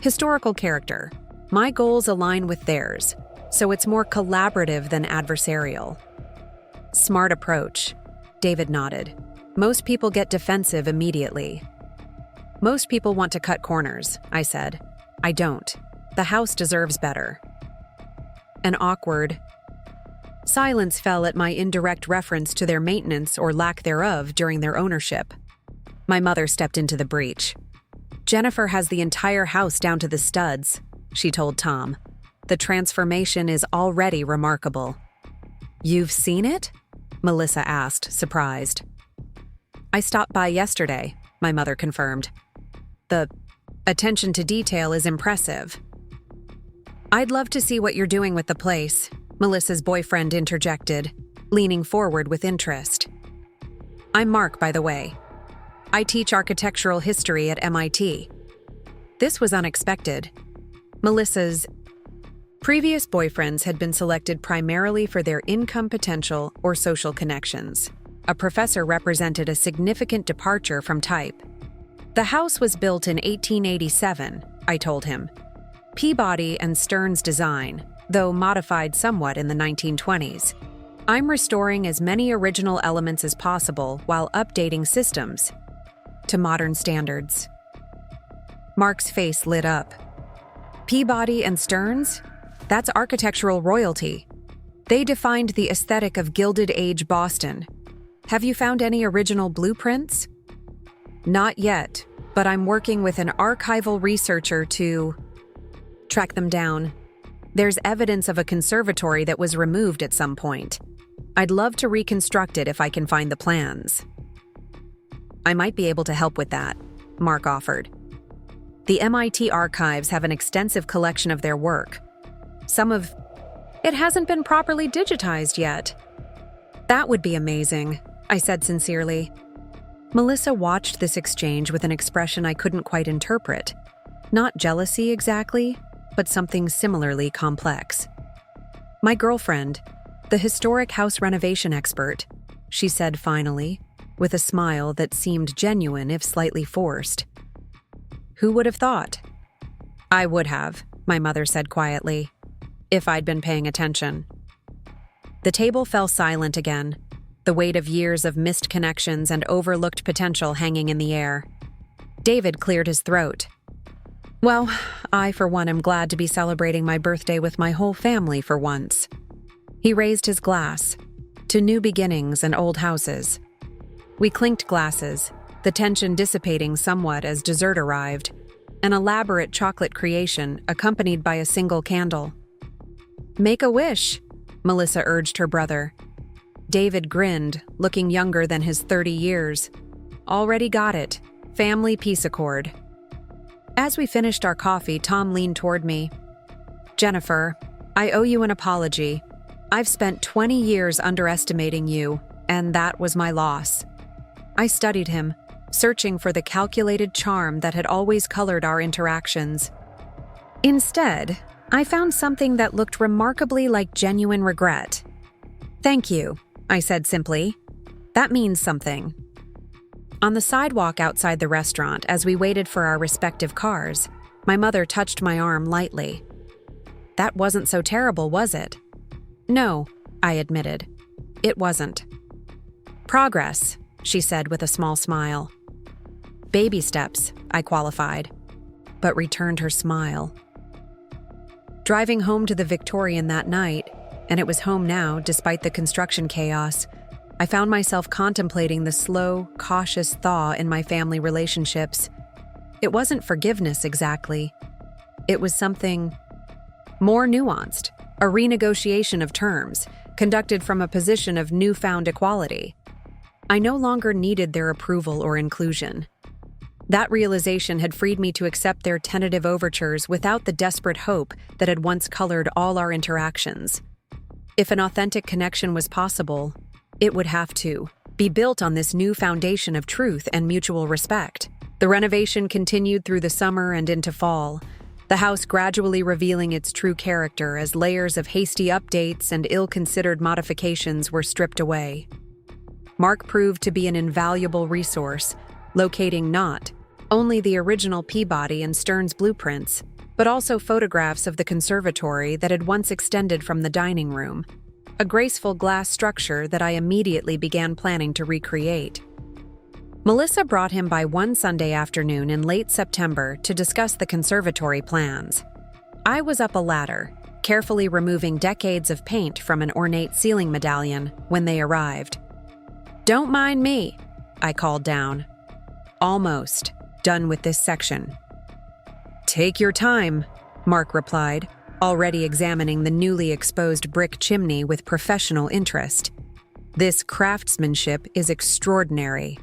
historical character. My goals align with theirs, so it's more collaborative than adversarial." "Smart approach," David nodded. "Most people get defensive immediately." "Most people want to cut corners," I said. "I don't. The house deserves better." An awkward silence fell at my indirect reference to their maintenance or lack thereof during their ownership. My mother stepped into the breach. "Jennifer has the entire house down to the studs," she told Tom. "The transformation is already remarkable." "You've seen it?" Melissa asked, surprised. "I stopped by yesterday," my mother confirmed. "The attention to detail is impressive." "I'd love to see what you're doing with the place," Melissa's boyfriend interjected, leaning forward with interest. "I'm Mark, by the way. I teach architectural history at MIT." This was unexpected. Melissa's previous boyfriends had been selected primarily for their income potential or social connections. A professor represented a significant departure from type. "The house was built in 1887, I told him. Peabody and Stearns design, though modified somewhat in the 1920s. I'm restoring as many original elements as possible while updating systems to modern standards." Mark's face lit up. "Peabody and Stearns? That's architectural royalty. They defined the aesthetic of Gilded Age Boston. Have you found any original blueprints?" "Not yet, but I'm working with an archival researcher to track them down. There's evidence of a conservatory that was removed at some point. I'd love to reconstruct it if I can find the plans." "I might be able to help with that," Mark offered. "The MIT archives have an extensive collection of their work. It hasn't been properly digitized yet." "That would be amazing," I said sincerely. Melissa watched this exchange with an expression I couldn't quite interpret. Not jealousy exactly, but something similarly complex. "My girlfriend, the historic house renovation expert," she said finally, with a smile that seemed genuine if slightly forced. "Who would have thought?" "I would have," my mother said quietly, "if I'd been paying attention." The table fell silent again, the weight of years of missed connections and overlooked potential hanging in the air. David cleared his throat. "Well, I, for one, am glad to be celebrating my birthday with my whole family for once." He raised his glass. "To new beginnings and old houses." We clinked glasses, the tension dissipating somewhat as dessert arrived, an elaborate chocolate creation accompanied by a single candle. "Make a wish," Melissa urged her brother. David grinned, looking younger than his 30 years. "Already got it. Family peace accord." As we finished our coffee, Tom leaned toward me. "Jennifer, I owe you an apology. I've spent 20 years underestimating you, and that was my loss." I studied him, searching for the calculated charm that had always colored our interactions. Instead, I found something that looked remarkably like genuine regret. "Thank you," I said simply. "That means something." On the sidewalk outside the restaurant, as we waited for our respective cars, my mother touched my arm lightly. "That wasn't so terrible, was it?" "No," I admitted. "It wasn't." "Progress," she said with a small smile. "Baby steps," I qualified, but returned her smile. Driving home to the Victorian that night, and it was home now despite the construction chaos, I found myself contemplating the slow, cautious thaw in my family relationships. It wasn't forgiveness exactly. It was something more nuanced, a renegotiation of terms, conducted from a position of newfound equality. I no longer needed their approval or inclusion. That realization had freed me to accept their tentative overtures without the desperate hope that had once colored all our interactions. If an authentic connection was possible, it would have to be built on this new foundation of truth and mutual respect. The renovation continued through the summer and into fall, the house gradually revealing its true character as layers of hasty updates and ill-considered modifications were stripped away. Mark proved to be an invaluable resource, locating not only the original Peabody and Stearns blueprints, but also photographs of the conservatory that had once extended from the dining room, a graceful glass structure that I immediately began planning to recreate. Melissa brought him by one Sunday afternoon in late September to discuss the conservatory plans. I was up a ladder, carefully removing decades of paint from an ornate ceiling medallion when they arrived. "Don't mind me," I called down. Almost done with this section. Take your time, Mark replied, already examining the newly exposed brick chimney with professional interest. This craftsmanship is extraordinary.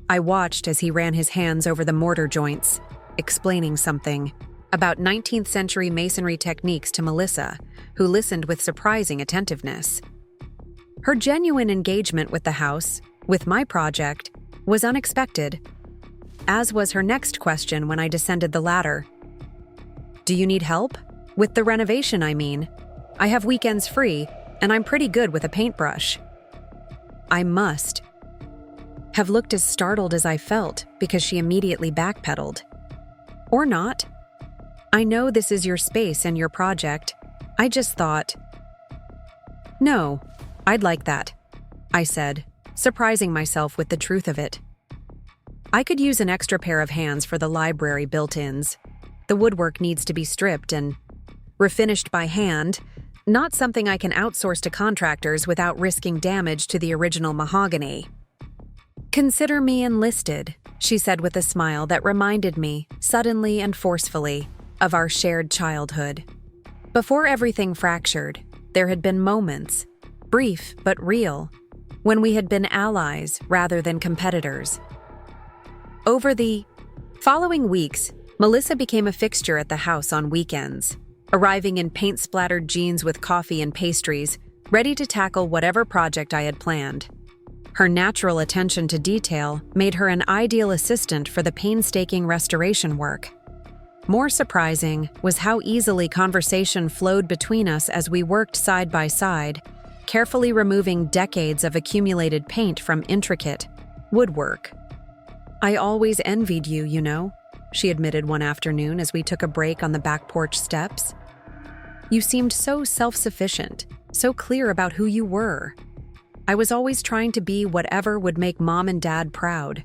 I watched as he ran his hands over the mortar joints, explaining something about 19th century masonry techniques to Melissa, who listened with surprising attentiveness. Her genuine engagement with the house, with my project, was unexpected, as was her next question when I descended the ladder. Do you need help? With the renovation, I mean. I have weekends free, and I'm pretty good with a paintbrush. I must have looked as startled as I felt because she immediately backpedaled. Or not. I know this is your space and your project. I just thought. No, I'd like that, I said, surprising myself with the truth of it. I could use an extra pair of hands for the library built-ins. The woodwork needs to be stripped and refinished by hand, not something I can outsource to contractors without risking damage to the original mahogany. Consider me enlisted, she said with a smile that reminded me, suddenly and forcefully, of our shared childhood. Before everything fractured, there had been moments, brief but real, when we had been allies rather than competitors. Over the following weeks, Melissa became a fixture at the house on weekends, arriving in paint-splattered jeans with coffee and pastries, ready to tackle whatever project I had planned. Her natural attention to detail made her an ideal assistant for the painstaking restoration work. More surprising was how easily conversation flowed between us as we worked side by side, carefully removing decades of accumulated paint from intricate woodwork. I always envied you, you know, she admitted one afternoon as we took a break on the back porch steps. You seemed so self-sufficient, so clear about who you were. I was always trying to be whatever would make Mom and Dad proud.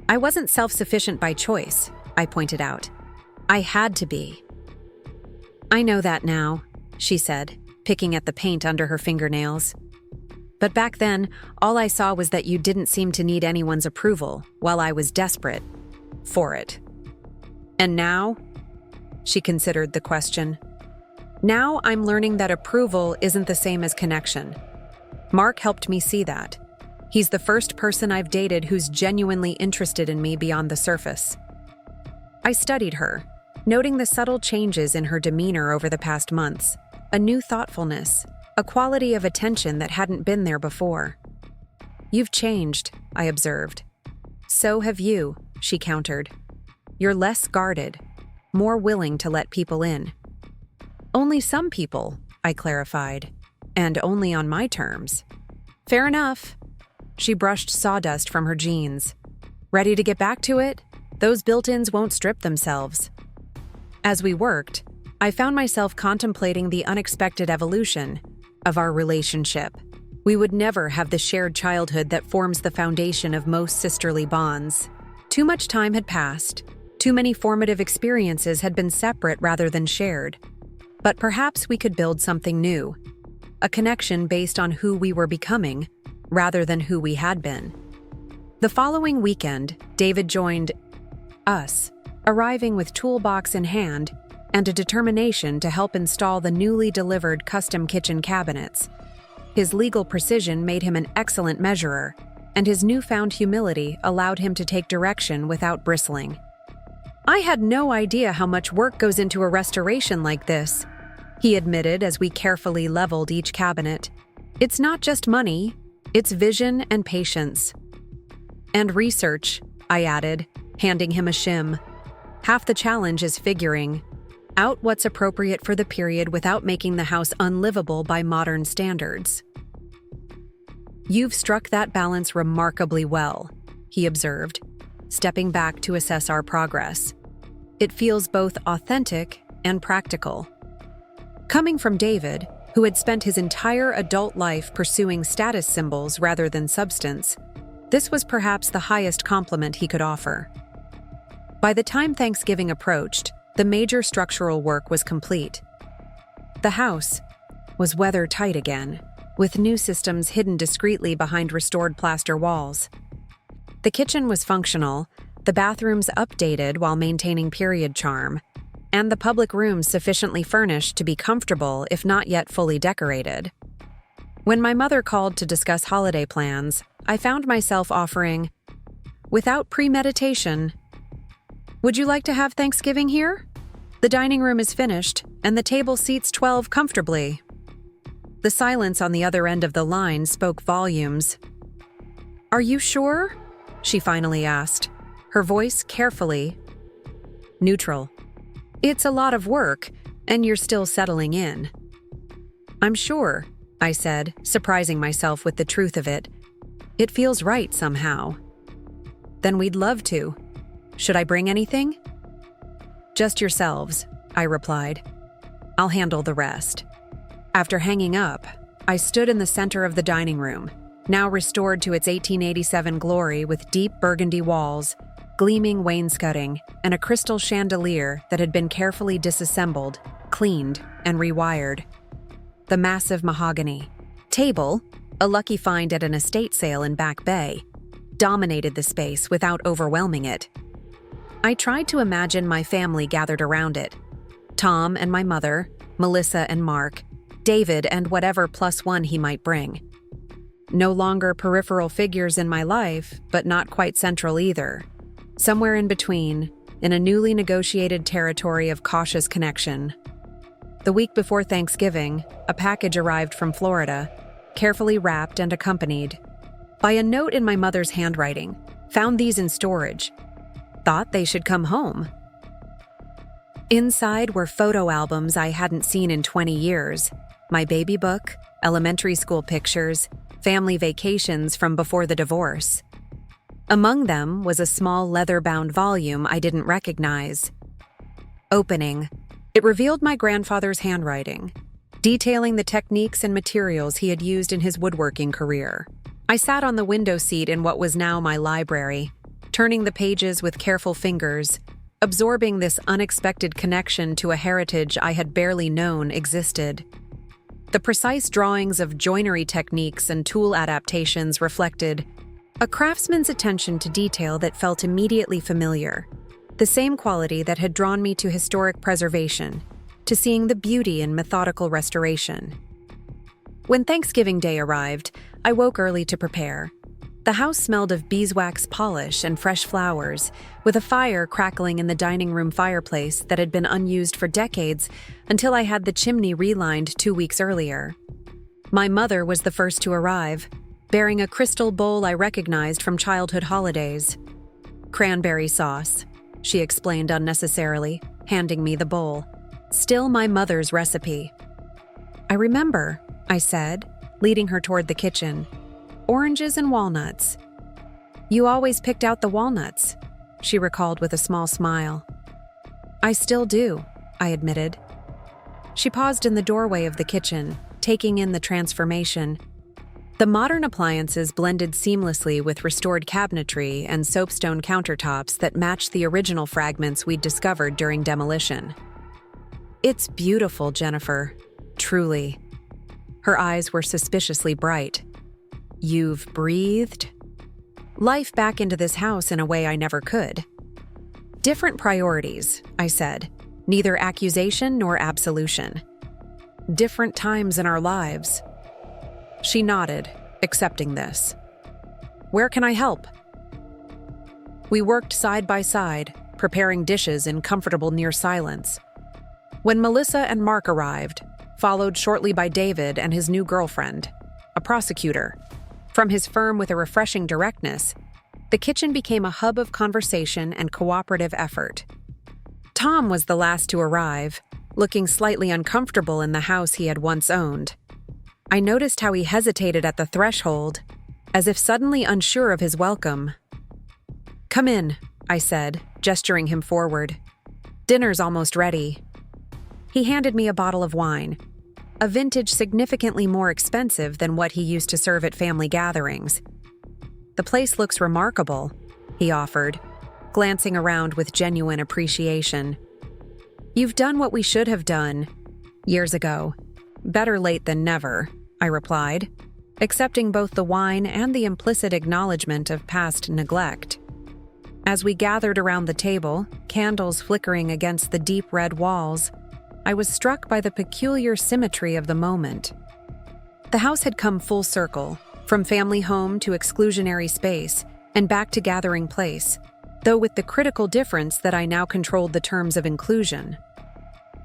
I wasn't self-sufficient by choice, I pointed out. I had to be. I know that now, she said, picking at the paint under her fingernails. But back then, all I saw was that you didn't seem to need anyone's approval, while I was desperate for it. And now? She considered the question. Now I'm learning that approval isn't the same as connection. Mark helped me see that. He's the first person I've dated who's genuinely interested in me beyond the surface. I studied her, noting the subtle changes in her demeanor over the past months, a new thoughtfulness, a quality of attention that hadn't been there before. You've changed, I observed. So have you, she countered. You're less guarded, more willing to let people in. Only some people, I clarified, and only on my terms. Fair enough. She brushed sawdust from her jeans. Ready to get back to it? Those built-ins won't strip themselves. As we worked, I found myself contemplating the unexpected evolution of our relationship. We would never have the shared childhood that forms the foundation of most sisterly bonds. Too much time had passed. Too many formative experiences had been separate rather than shared. But perhaps we could build something new, a connection based on who we were becoming rather than who we had been. The following weekend, David joined us, arriving with toolbox in hand and a determination to help install the newly delivered custom kitchen cabinets. His legal precision made him an excellent measurer, and his newfound humility allowed him to take direction without bristling. I had no idea how much work goes into a restoration like this, he admitted as we carefully leveled each cabinet. It's not just money, it's vision and patience. And research, I added, handing him a shim. Half the challenge is figuring out what's appropriate for the period without making the house unlivable by modern standards. You've struck that balance remarkably well, he observed, stepping back to assess our progress. It feels both authentic and practical. Coming from David, who had spent his entire adult life pursuing status symbols rather than substance, this was perhaps the highest compliment he could offer. By the time Thanksgiving approached, the major structural work was complete. The house was weather-tight again, with new systems hidden discreetly behind restored plaster walls. The kitchen was functional, the bathrooms updated while maintaining period charm, and the public rooms sufficiently furnished to be comfortable if not yet fully decorated. When my mother called to discuss holiday plans, I found myself offering, without premeditation, "Would you like to have Thanksgiving here? The dining room is finished, and the table seats 12 comfortably." The silence on the other end of the line spoke volumes. "Are you sure?" she finally asked, her voice carefully neutral. "It's a lot of work, and you're still settling in." "I'm sure," I said, surprising myself with the truth of it. "It feels right somehow." "Then we'd love to. Should I bring anything?" "Just yourselves," I replied. "I'll handle the rest." After hanging up, I stood in the center of the dining room, now restored to its 1887 glory with deep burgundy walls, gleaming wainscoting, and a crystal chandelier that had been carefully disassembled, cleaned, and rewired. The massive mahogany table, a lucky find at an estate sale in Back Bay, dominated the space without overwhelming it. I tried to imagine my family gathered around it. Tom and my mother, Melissa and Mark, David and whatever +1 he might bring. No longer peripheral figures in my life, but not quite central either. Somewhere in between, in a newly negotiated territory of cautious connection. The week before Thanksgiving, a package arrived from Florida, carefully wrapped and accompanied by a note in my mother's handwriting. "Found these in storage. Thought they should come home." Inside were photo albums I hadn't seen in 20 years, my baby book, elementary school pictures, family vacations from before the divorce. Among them was a small leather-bound volume I didn't recognize. Opening, it revealed my grandfather's handwriting, detailing the techniques and materials he had used in his woodworking career. I sat on the window seat in what was now my library, turning the pages with careful fingers, absorbing this unexpected connection to a heritage I had barely known existed. The precise drawings of joinery techniques and tool adaptations reflected a craftsman's attention to detail that felt immediately familiar, the same quality that had drawn me to historic preservation, to seeing the beauty in methodical restoration. When Thanksgiving Day arrived, I woke early to prepare. The house smelled of beeswax polish and fresh flowers, with a fire crackling in the dining room fireplace that had been unused for decades until I had the chimney relined 2 weeks earlier. My mother was the first to arrive, bearing a crystal bowl I recognized from childhood holidays. "Cranberry sauce," she explained unnecessarily, handing me the bowl. "Still my mother's recipe." "I remember," I said, leading her toward the kitchen. "Oranges and walnuts." "You always picked out the walnuts," she recalled with a small smile. "I still do," I admitted. She paused in the doorway of the kitchen, taking in the transformation. The modern appliances blended seamlessly with restored cabinetry and soapstone countertops that matched the original fragments we'd discovered during demolition. "It's beautiful, Jennifer. Truly." Her eyes were suspiciously bright. "You've breathed life back into this house in a way I never could." "Different priorities," I said, "neither accusation nor absolution. Different times in our lives." She nodded, accepting this. "Where can I help?" We worked side by side, preparing dishes in comfortable near silence. When Melissa and Mark arrived, followed shortly by David and his new girlfriend, a prosecutor, from his firm with a refreshing directness, the kitchen became a hub of conversation and cooperative effort. Tom was the last to arrive, looking slightly uncomfortable in the house he had once owned. I noticed how he hesitated at the threshold, as if suddenly unsure of his welcome. "Come in," I said, gesturing him forward. "Dinner's almost ready." He handed me a bottle of wine, a vintage significantly more expensive than what he used to serve at family gatherings. "The place looks remarkable," he offered, glancing around with genuine appreciation. "You've done what we should have done years ago. Better late than never," I replied. accepting both the wine and the implicit acknowledgement of past neglect. As we gathered around the table, candles flickering against the deep red walls, I was struck by the peculiar symmetry of the moment. The house had come full circle, from family home to exclusionary space, and back to gathering place, though with the critical difference that I now controlled the terms of inclusion.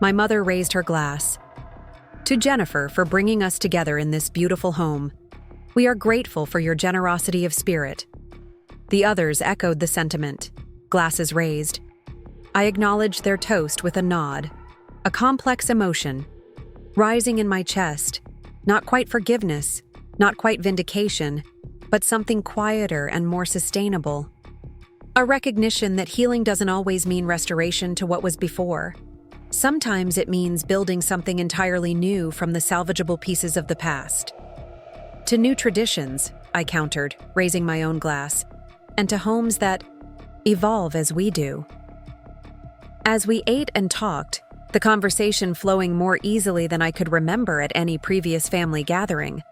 My mother raised her glass. "To Jennifer for bringing us together in this beautiful home. We are grateful for your generosity of spirit." The others echoed the sentiment, glasses raised. I acknowledged their toast with a nod, a complex emotion, rising in my chest, not quite forgiveness, not quite vindication, but something quieter and more sustainable. A recognition that healing doesn't always mean restoration to what was before. Sometimes it means building something entirely new from the salvageable pieces of the past. "To new traditions," I countered, raising my own glass, "and to homes that evolve as we do." As we ate and talked, the conversation flowing more easily than I could remember at any previous family gathering,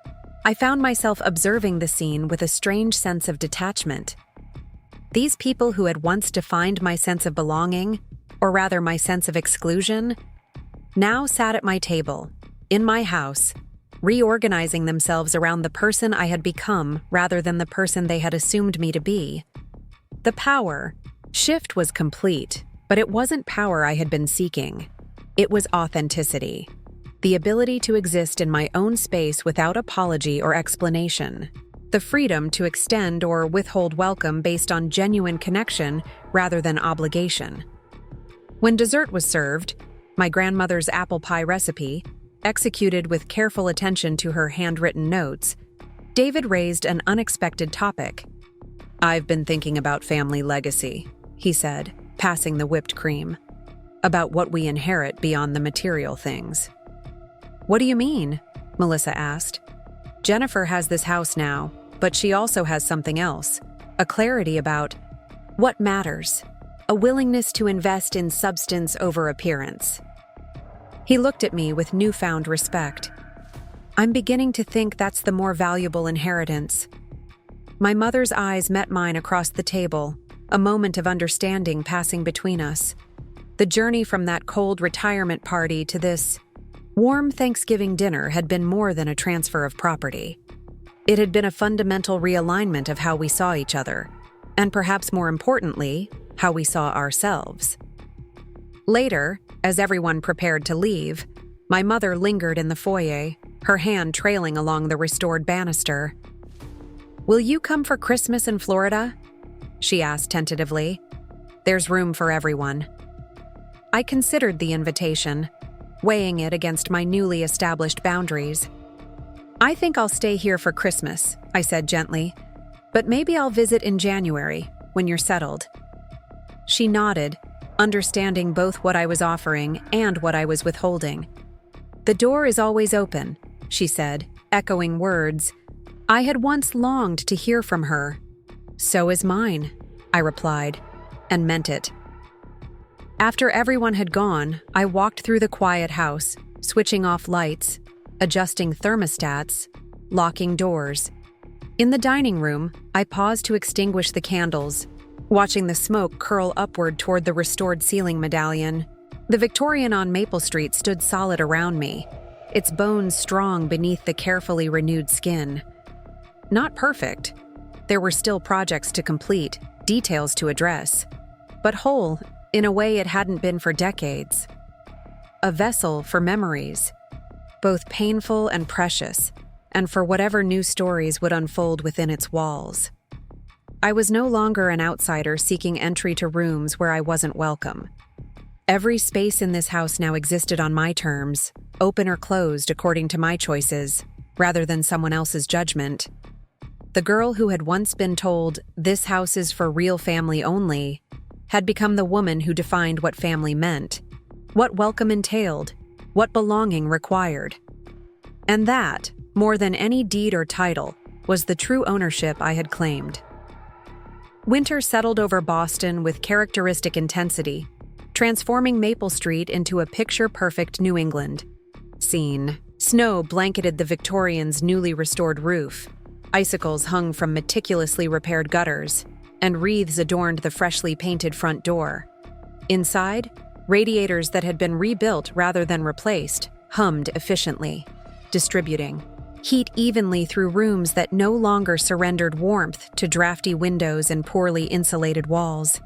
I found myself observing the scene with a strange sense of detachment. These people who had once defined my sense of belonging, or rather my sense of exclusion, now sat at my table, in my house, reorganizing themselves around the person I had become rather than the person they had assumed me to be. The power shift was complete, but it wasn't power I had been seeking. It was authenticity, the ability to exist in my own space without apology or explanation, the freedom to extend or withhold welcome based on genuine connection rather than obligation. When dessert was served, my grandmother's apple pie recipe, executed with careful attention to her handwritten notes, David raised an unexpected topic. "I've been thinking about family legacy," he said, passing the whipped cream. "About what we inherit beyond the material things." "What do you mean?" Melissa asked. "Jennifer has this house now, but she also has something else, a clarity about what matters, a willingness to invest in substance over appearance." He looked at me with newfound respect. "I'm beginning to think that's the more valuable inheritance." My mother's eyes met mine across the table, a moment of understanding passing between us. The journey from that cold retirement party to this warm Thanksgiving dinner had been more than a transfer of property. It had been a fundamental realignment of how we saw each other, and perhaps more importantly, how we saw ourselves. Later, as everyone prepared to leave, my mother lingered in the foyer, her hand trailing along the restored banister. "Will you come for Christmas in Florida?" she asked tentatively. "There's room for everyone." I considered the invitation, weighing it against my newly established boundaries. "I think I'll stay here for Christmas," I said gently, "but maybe I'll visit in January, when you're settled." She nodded, understanding both what I was offering and what I was withholding. "The door is always open," she said, echoing words I had once longed to hear from her. "So is mine," I replied, and meant it. After everyone had gone, I walked through the quiet house, switching off lights, adjusting thermostats, locking doors. In the dining room, I paused to extinguish the candles, watching the smoke curl upward toward the restored ceiling medallion. The Victorian on Maple Street stood solid around me, its bones strong beneath the carefully renewed skin. Not perfect. There were still projects to complete, details to address, but whole in a way it hadn't been for decades. A vessel for memories, both painful and precious, and for whatever new stories would unfold within its walls. I was no longer an outsider seeking entry to rooms where I wasn't welcome. Every space in this house now existed on my terms, open or closed according to my choices, rather than someone else's judgment. The girl who had once been told, "This house is for real family only," had become the woman who defined what family meant, what welcome entailed, what belonging required. And that, more than any deed or title, was the true ownership I had claimed. Winter settled over Boston with characteristic intensity, transforming Maple Street into a picture-perfect New England scene. Snow blanketed the Victorian's newly restored roof. Icicles hung from meticulously repaired gutters, and wreaths adorned the freshly painted front door. Inside, radiators that had been rebuilt rather than replaced hummed efficiently, distributing heat evenly through rooms that no longer surrendered warmth to drafty windows and poorly insulated walls.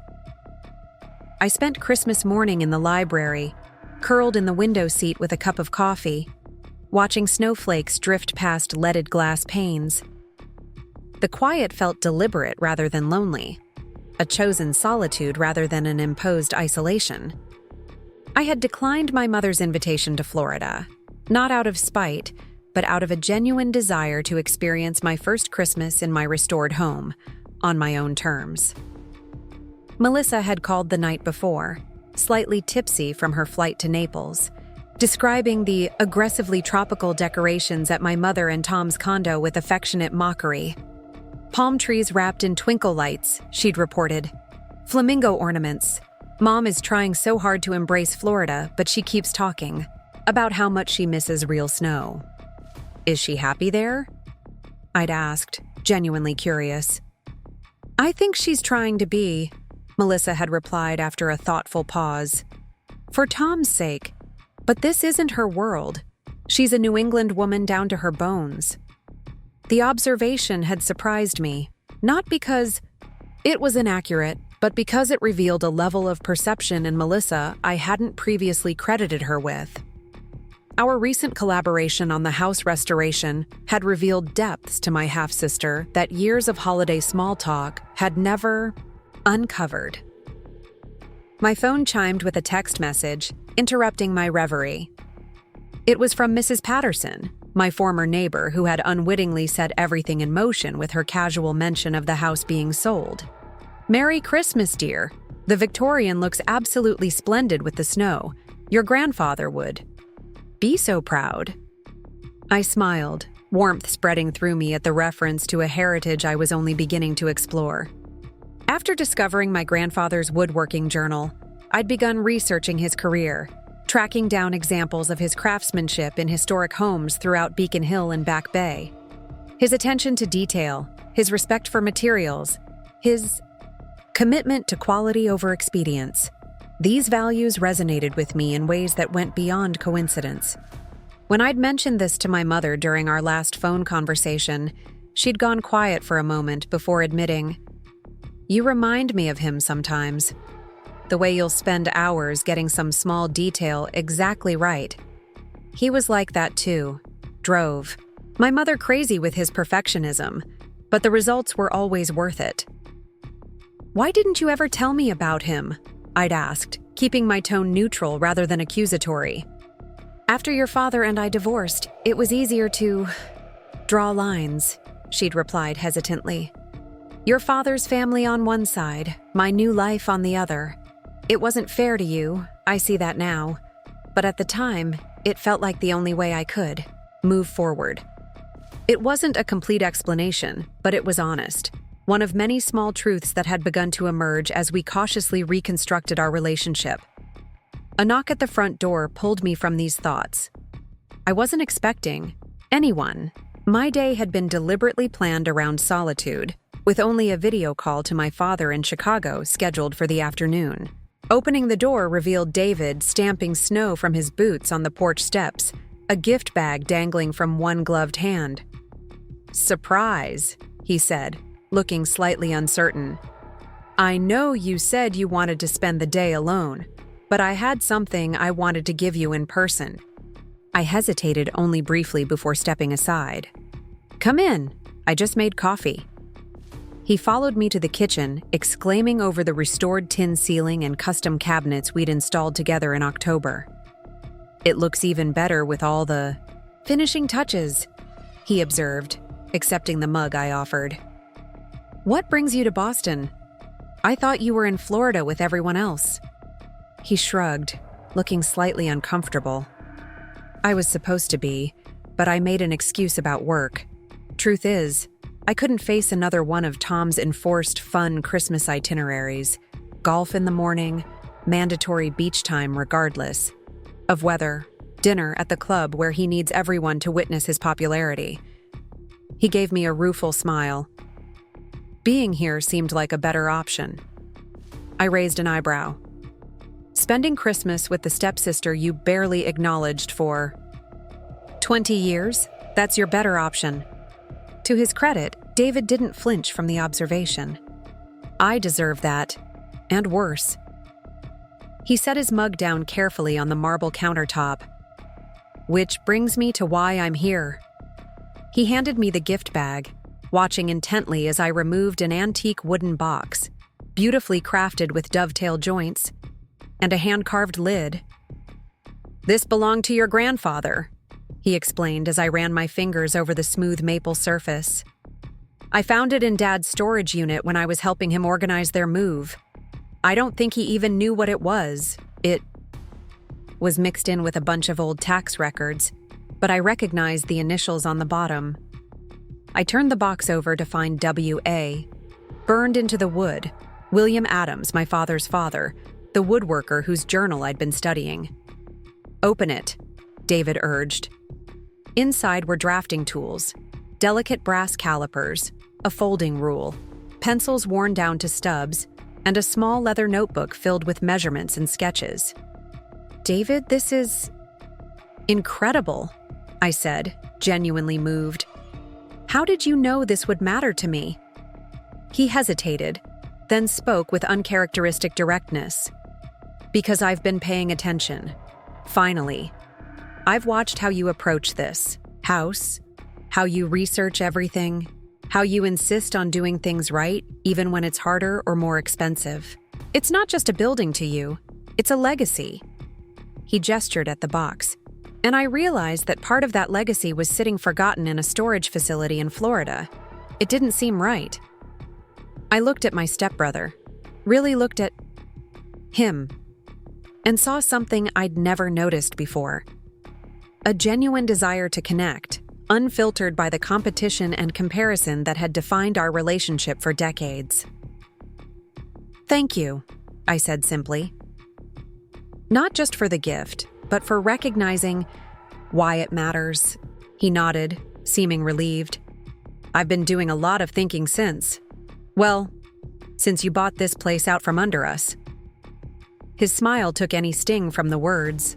I spent Christmas morning in the library, curled in the window seat with a cup of coffee, watching snowflakes drift past leaded glass panes. The quiet felt deliberate rather than lonely, a chosen solitude rather than an imposed isolation. I had declined my mother's invitation to Florida, not out of spite, but out of a genuine desire to experience my first Christmas in my restored home, on my own terms. Melissa had called the night before, slightly tipsy from her flight to Naples, describing the aggressively tropical decorations at my mother and Tom's condo with affectionate mockery. Palm trees wrapped in twinkle lights, she'd reported. Flamingo ornaments. Mom is trying so hard to embrace Florida, but she keeps talking about how much she misses real snow. Is she happy there? I'd asked, genuinely curious. I think she's trying to be, Melissa had replied after a thoughtful pause. For Tom's sake, but this isn't her world. She's a New England woman down to her bones. The observation had surprised me, not because it was inaccurate, but because it revealed a level of perception in Melissa I hadn't previously credited her with. Our recent collaboration on the house restoration had revealed depths to my half-sister that years of holiday small talk had never uncovered. My phone chimed with a text message, interrupting my reverie. It was from Mrs. Patterson, my former neighbor who had unwittingly set everything in motion with her casual mention of the house being sold. "Merry Christmas, dear. The Victorian looks absolutely splendid with the snow. Your grandfather would be so proud." I smiled, warmth spreading through me at the reference to a heritage I was only beginning to explore. After discovering my grandfather's woodworking journal, I'd begun researching his career, tracking down examples of his craftsmanship in historic homes throughout Beacon Hill and Back Bay. His attention to detail, his respect for materials, his commitment to quality over expedience. These values resonated with me in ways that went beyond coincidence. When I'd mentioned this to my mother during our last phone conversation, she'd gone quiet for a moment before admitting, "You remind me of him sometimes. The way you'll spend hours getting some small detail exactly right. He was like that too. Drove my mother crazy with his perfectionism, but the results were always worth it." "Why didn't you ever tell me about him?" I'd asked, keeping my tone neutral rather than accusatory. "After your father and I divorced, it was easier to draw lines," she'd replied hesitantly. "Your father's family on one side, my new life on the other. It wasn't fair to you, I see that now. But at the time, it felt like the only way I could move forward." It wasn't a complete explanation, but it was honest. One of many small truths that had begun to emerge as we cautiously reconstructed our relationship. A knock at the front door pulled me from these thoughts. I wasn't expecting anyone. My day had been deliberately planned around solitude, with only a video call to my father in Chicago scheduled for the afternoon. Opening the door revealed David stamping snow from his boots on the porch steps, a gift bag dangling from one gloved hand. "Surprise," he said, looking slightly uncertain. "I know you said you wanted to spend the day alone, but I had something I wanted to give you in person." I hesitated only briefly before stepping aside. "Come in. I just made coffee." He followed me to the kitchen, exclaiming over the restored tin ceiling and custom cabinets we'd installed together in October. "It looks even better with all the finishing touches," he observed, accepting the mug I offered. "What brings you to Boston? I thought you were in Florida with everyone else." He shrugged, looking slightly uncomfortable. "I was supposed to be, but I made an excuse about work. Truth is, I couldn't face another one of Tom's enforced fun Christmas itineraries. Golf in the morning, mandatory beach time regardless of weather Dinner at the club where he needs everyone to witness his popularity. He gave me a rueful smile. Being here seemed like a better option. I raised an eyebrow. Spending Christmas with the stepsister you barely acknowledged for 20 years? That's your better option. To his credit, David didn't flinch from the observation. I deserve that, and worse. He set his mug down carefully on the marble countertop. Which brings me to why I'm here. He handed me the gift bag, watching intently as I removed an antique wooden box, beautifully crafted with dovetail joints, and a hand-carved lid. "This belonged to your grandfather," he explained as I ran my fingers over the smooth maple surface. "I found it in Dad's storage unit when I was helping him organize their move. I don't think he even knew what it was. It was mixed in with a bunch of old tax records, but I recognized the initials on the bottom. I turned the box over to find W.A. burned into the wood. William Adams, my father's father, the woodworker whose journal I'd been studying. "Open it," David urged. Inside were drafting tools, delicate brass calipers, a folding rule, pencils worn down to stubs, and a small leather notebook filled with measurements and sketches. "David, this is incredible," I said, genuinely moved. "How did you know this would matter to me?" He hesitated, then spoke with uncharacteristic directness. "Because I've been paying attention. Finally. I've watched how you approach this house, how you research everything, how you insist on doing things right, even when it's harder or more expensive. It's not just a building to you, it's a legacy." He gestured at the box, and I realized that part of that legacy was sitting forgotten in a storage facility in Florida. It didn't seem right. I looked at my stepbrother, really looked at him, and saw something I'd never noticed before. A genuine desire to connect, unfiltered by the competition and comparison that had defined our relationship for decades. "Thank you," I said simply. "Not just for the gift, but for recognizing why it matters." He nodded, seeming relieved. "I've been doing a lot of thinking since. Well, since you bought this place out from under us." His smile took any sting from the words.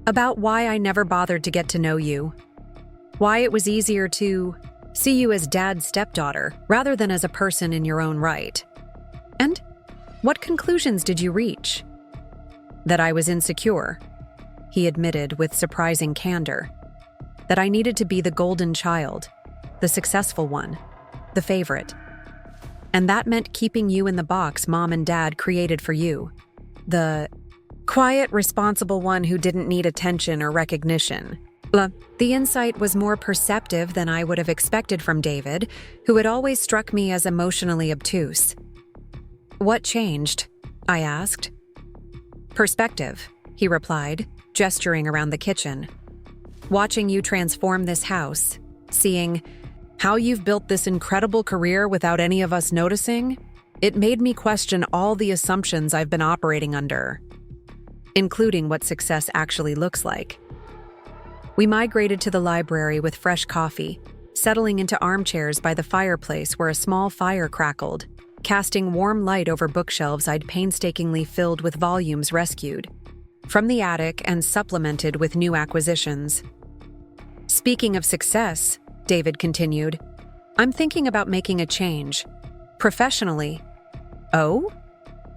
"About why I never bothered to get to know you. Why it was easier to see you as Dad's stepdaughter rather than as a person in your own right. And what conclusions did you reach?" "That I was insecure," he admitted with surprising candor. "That I needed to be the golden child, the successful one, the favorite. And that meant keeping you in the box Mom and Dad created for you. The quiet, responsible one who didn't need attention or recognition." The insight was more perceptive than I would have expected from David, who had always struck me as emotionally obtuse. "What changed?" I asked. "Perspective," he replied, gesturing around the kitchen. "Watching you transform this house, seeing how you've built this incredible career without any of us noticing, it made me question all the assumptions I've been operating under, including what success actually looks like." We migrated to the library with fresh coffee, settling into armchairs by the fireplace where a small fire crackled, casting warm light over bookshelves I'd painstakingly filled with volumes rescued from the attic and supplemented with new acquisitions. "Speaking of success," David continued, "I'm thinking about making a change. Professionally." "Oh?"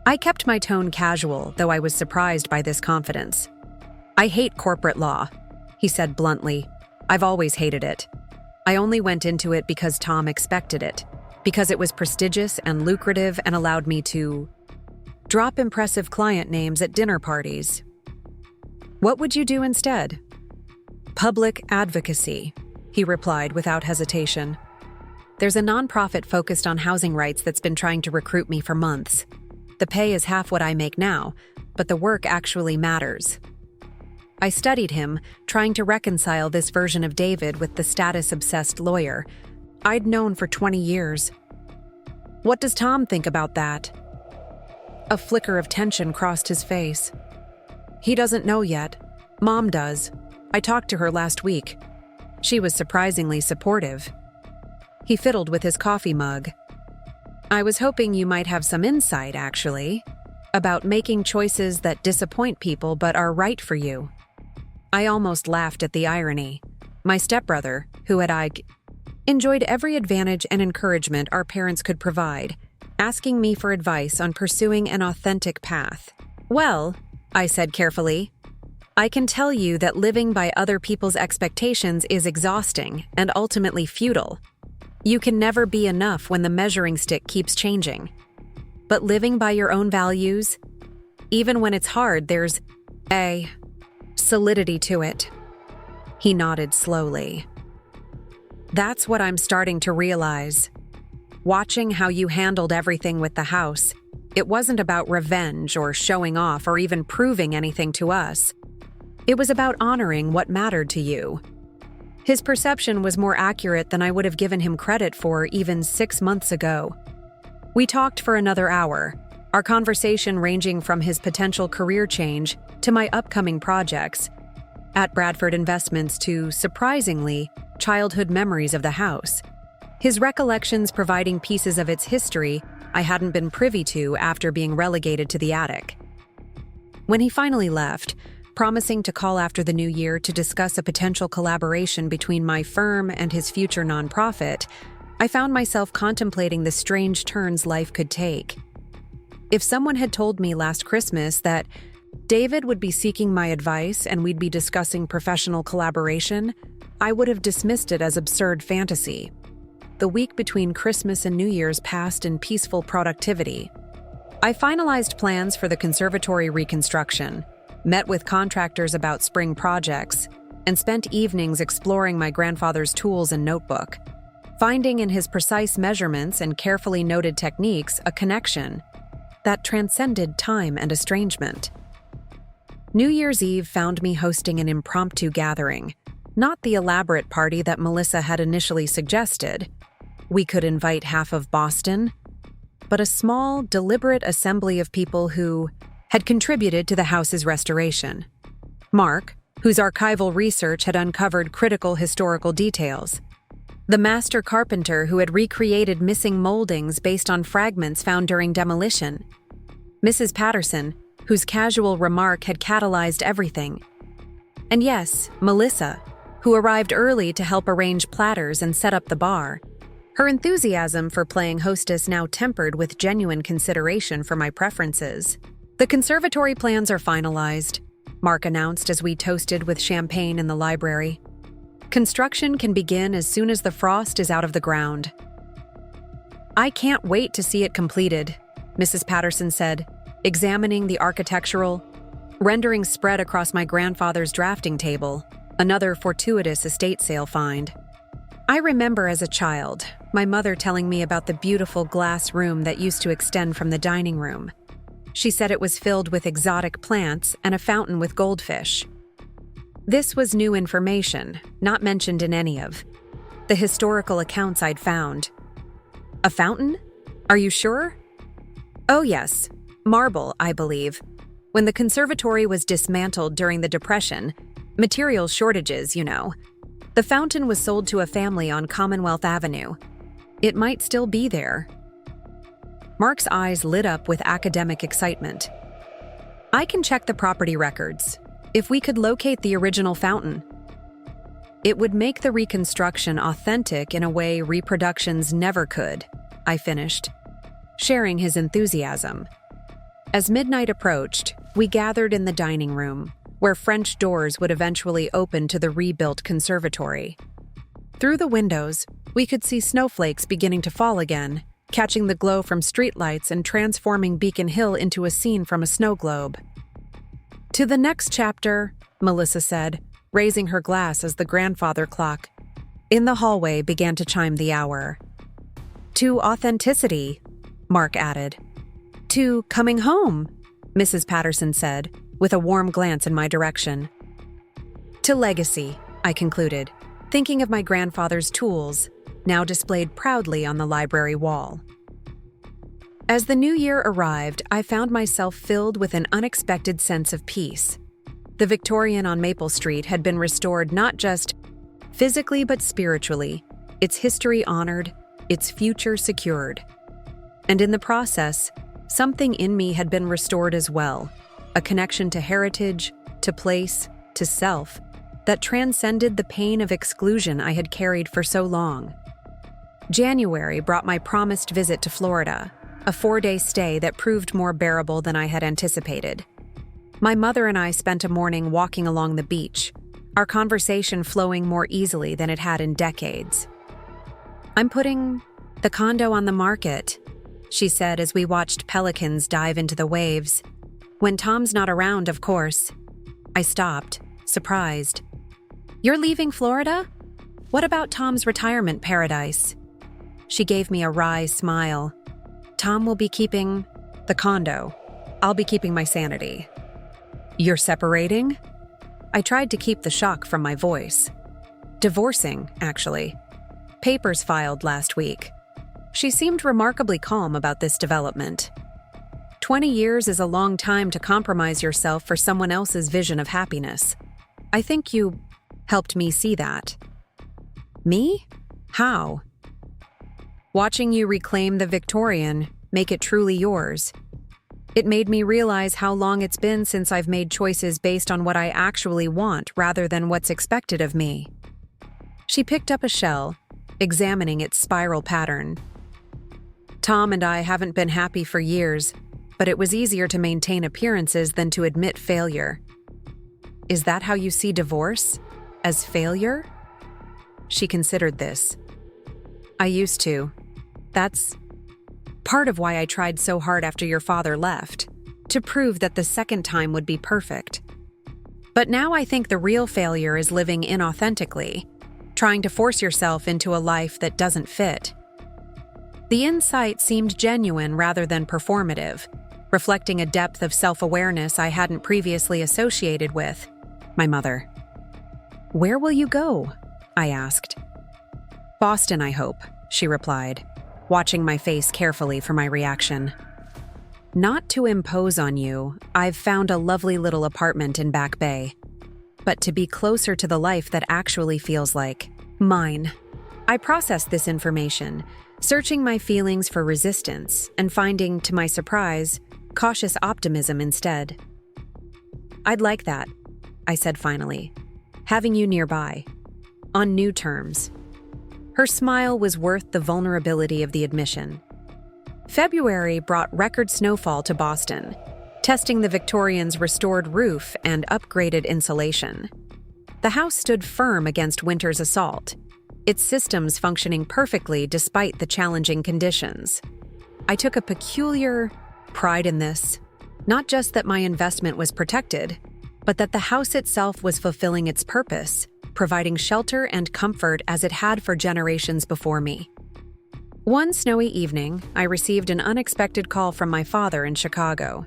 I kept my tone casual, though I was surprised by this confidence. "I hate corporate law," he said bluntly. "I've always hated it. I only went into it because Tom expected it, because it was prestigious and lucrative and allowed me to drop impressive client names at dinner parties." "What would you do instead?" "Public advocacy," he replied without hesitation. "There's a nonprofit focused on housing rights that's been trying to recruit me for months. The pay is half what I make now, but the work actually matters." I studied him, trying to reconcile this version of David with the status-obsessed lawyer I'd known for 20 years. "What does Tom think about that?" A flicker of tension crossed his face. "He doesn't know yet. Mom does. I talked to her last week. She was surprisingly supportive. He fiddled with his coffee mug. I was hoping you might have some insight, actually, about making choices that disappoint people but are right for you. I almost laughed at the irony. My stepbrother, who enjoyed every advantage and encouragement our parents could provide, asking me for advice on pursuing an authentic path. Well, I said carefully, I can tell you that living by other people's expectations is exhausting and ultimately futile. You can never be enough when the measuring stick keeps changing. But living by your own values, even when it's hard, there's a solidity to it. He nodded slowly. That's what I'm starting to realize. Watching how you handled everything with the house, it wasn't about revenge or showing off or even proving anything to us. It was about honoring what mattered to you. His perception was more accurate than I would have given him credit for even 6 months ago. We talked for another hour, our conversation ranging from his potential career change to my upcoming projects, at Bradford Investments to, surprisingly, childhood memories of the house. His recollections providing pieces of its history I hadn't been privy to after being relegated to the attic. When he finally left, promising to call after the new year to discuss a potential collaboration between my firm and his future nonprofit, I found myself contemplating the strange turns life could take. If someone had told me last Christmas that David would be seeking my advice and we'd be discussing professional collaboration, I would have dismissed it as absurd fantasy. The week between Christmas and New Year's passed in peaceful productivity. I finalized plans for the conservatory reconstruction, met with contractors about spring projects, and spent evenings exploring my grandfather's tools and notebook, finding in his precise measurements and carefully noted techniques a connection that transcended time and estrangement. New Year's Eve found me hosting an impromptu gathering, not the elaborate party that Melissa had initially suggested. We could invite half of Boston, but a small, deliberate assembly of people who had contributed to the house's restoration. Mark, whose archival research had uncovered critical historical details. The master carpenter who had recreated missing moldings based on fragments found during demolition. Mrs. Patterson, whose casual remark had catalyzed everything. And yes, Melissa, who arrived early to help arrange platters and set up the bar. Her enthusiasm for playing hostess now tempered with genuine consideration for my preferences. The conservatory plans are finalized, Mark announced as we toasted with champagne in the library. Construction can begin as soon as the frost is out of the ground. I can't wait to see it completed, Mrs. Patterson said, examining the architectural renderings spread across my grandfather's drafting table, another fortuitous estate sale find. I remember as a child, my mother telling me about the beautiful glass room that used to extend from the dining room. She said it was filled with exotic plants and a fountain with goldfish. This was new information, not mentioned in any of the historical accounts I'd found. A fountain? Are you sure? Oh yes, marble, I believe. When the conservatory was dismantled during the Depression, material shortages, the fountain was sold to a family on Commonwealth Avenue. It might still be there. Mark's eyes lit up with academic excitement. I can check the property records. If we could locate the original fountain, it would make the reconstruction authentic in a way reproductions never could, I finished, sharing his enthusiasm. As midnight approached, we gathered in the dining room, where French doors would eventually open to the rebuilt conservatory. Through the windows, we could see snowflakes beginning to fall again, catching the glow from streetlights and transforming Beacon Hill into a scene from a snow globe. To the next chapter, Melissa said, raising her glass as the grandfather clock in the hallway began to chime the hour. To authenticity, Mark added. To coming home, Mrs. Patterson said, with a warm glance in my direction. To legacy, I concluded, thinking of my grandfather's tools, now displayed proudly on the library wall. As the new year arrived, I found myself filled with an unexpected sense of peace. The Victorian on Maple Street had been restored not just physically but spiritually, its history honored, its future secured. And in the process, something in me had been restored as well, a connection to heritage, to place, to self, that transcended the pain of exclusion I had carried for so long. January brought my promised visit to Florida, a 4-day stay that proved more bearable than I had anticipated. My mother and I spent a morning walking along the beach, our conversation flowing more easily than it had in decades. "I'm putting the condo on the market," she said as we watched pelicans dive into the waves. "When Tom's not around, of course." I stopped, surprised. "You're leaving Florida? What about Tom's retirement paradise?" She gave me a wry smile. "Tom will be keeping the condo. I'll be keeping my sanity." "You're separating?" I tried to keep the shock from my voice. "Divorcing, actually. Papers filed last week." She seemed remarkably calm about this development. 20 years is a long time to compromise yourself for someone else's vision of happiness. "I think you helped me see that." "Me? How?" "Watching you reclaim the Victorian, make it truly yours. It made me realize how long it's been since I've made choices based on what I actually want rather than what's expected of me." She picked up a shell, examining its spiral pattern. "Tom and I haven't been happy for years, but it was easier to maintain appearances than to admit failure." "Is that how you see divorce? As failure?" She considered this. "I used to. That's part of why I tried so hard after your father left, to prove that the second time would be perfect. But now I think the real failure is living inauthentically, trying to force yourself into a life that doesn't fit." The insight seemed genuine rather than performative, reflecting a depth of self-awareness I hadn't previously associated with my mother. "Where will you go?" I asked. "Boston, I hope," she replied, watching my face carefully for my reaction. "Not to impose on you, I've found a lovely little apartment in Back Bay, but to be closer to the life that actually feels like mine." I processed this information, searching my feelings for resistance and finding, to my surprise, cautious optimism instead. "I'd like that," I said finally, "having you nearby, on new terms." Her smile was worth the vulnerability of the admission. February brought record snowfall to Boston, testing the Victorian's restored roof and upgraded insulation. The house stood firm against winter's assault, its systems functioning perfectly despite the challenging conditions. I took a peculiar pride in this, not just that my investment was protected, but that the house itself was fulfilling its purpose, providing shelter and comfort as it had for generations before me. One snowy evening, I received an unexpected call from my father in Chicago.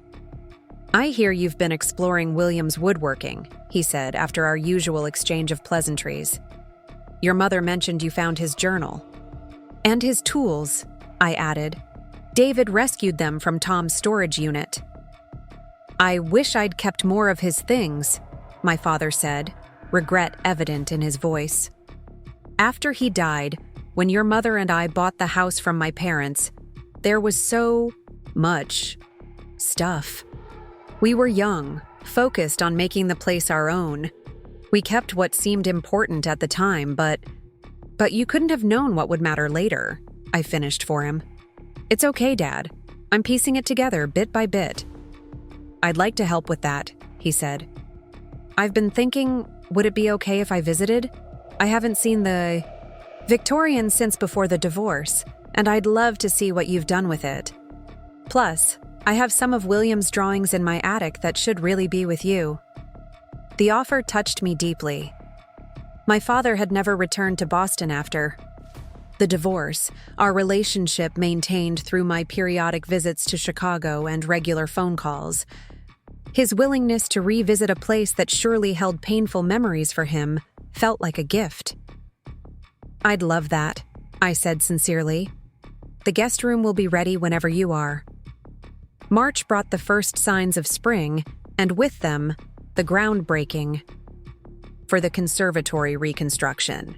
"I hear you've been exploring William's woodworking," he said after our usual exchange of pleasantries. "Your mother mentioned you found his journal." "And his tools," I added. "David rescued them from Tom's storage unit." "I wish I'd kept more of his things," my father said, regret evident in his voice. "After he died, when your mother and I bought the house from my parents, there was so much stuff. We were young, focused on making the place our own. We kept what seemed important at the time, but you couldn't have known what would matter later," I finished for him. "It's okay, Dad. I'm piecing it together bit by bit." "I'd like to help with that," he said. "I've been thinking, would it be okay if I visited? I haven't seen the Victorian since before the divorce, and I'd love to see what you've done with it. Plus, I have some of William's drawings in my attic that should really be with you." The offer touched me deeply. My father had never returned to Boston after the divorce, our relationship maintained through my periodic visits to Chicago and regular phone calls. His willingness to revisit a place that surely held painful memories for him felt like a gift. "I'd love that," I said sincerely. "The guest room will be ready whenever you are." March brought the first signs of spring, and with them, the groundbreaking for the conservatory reconstruction.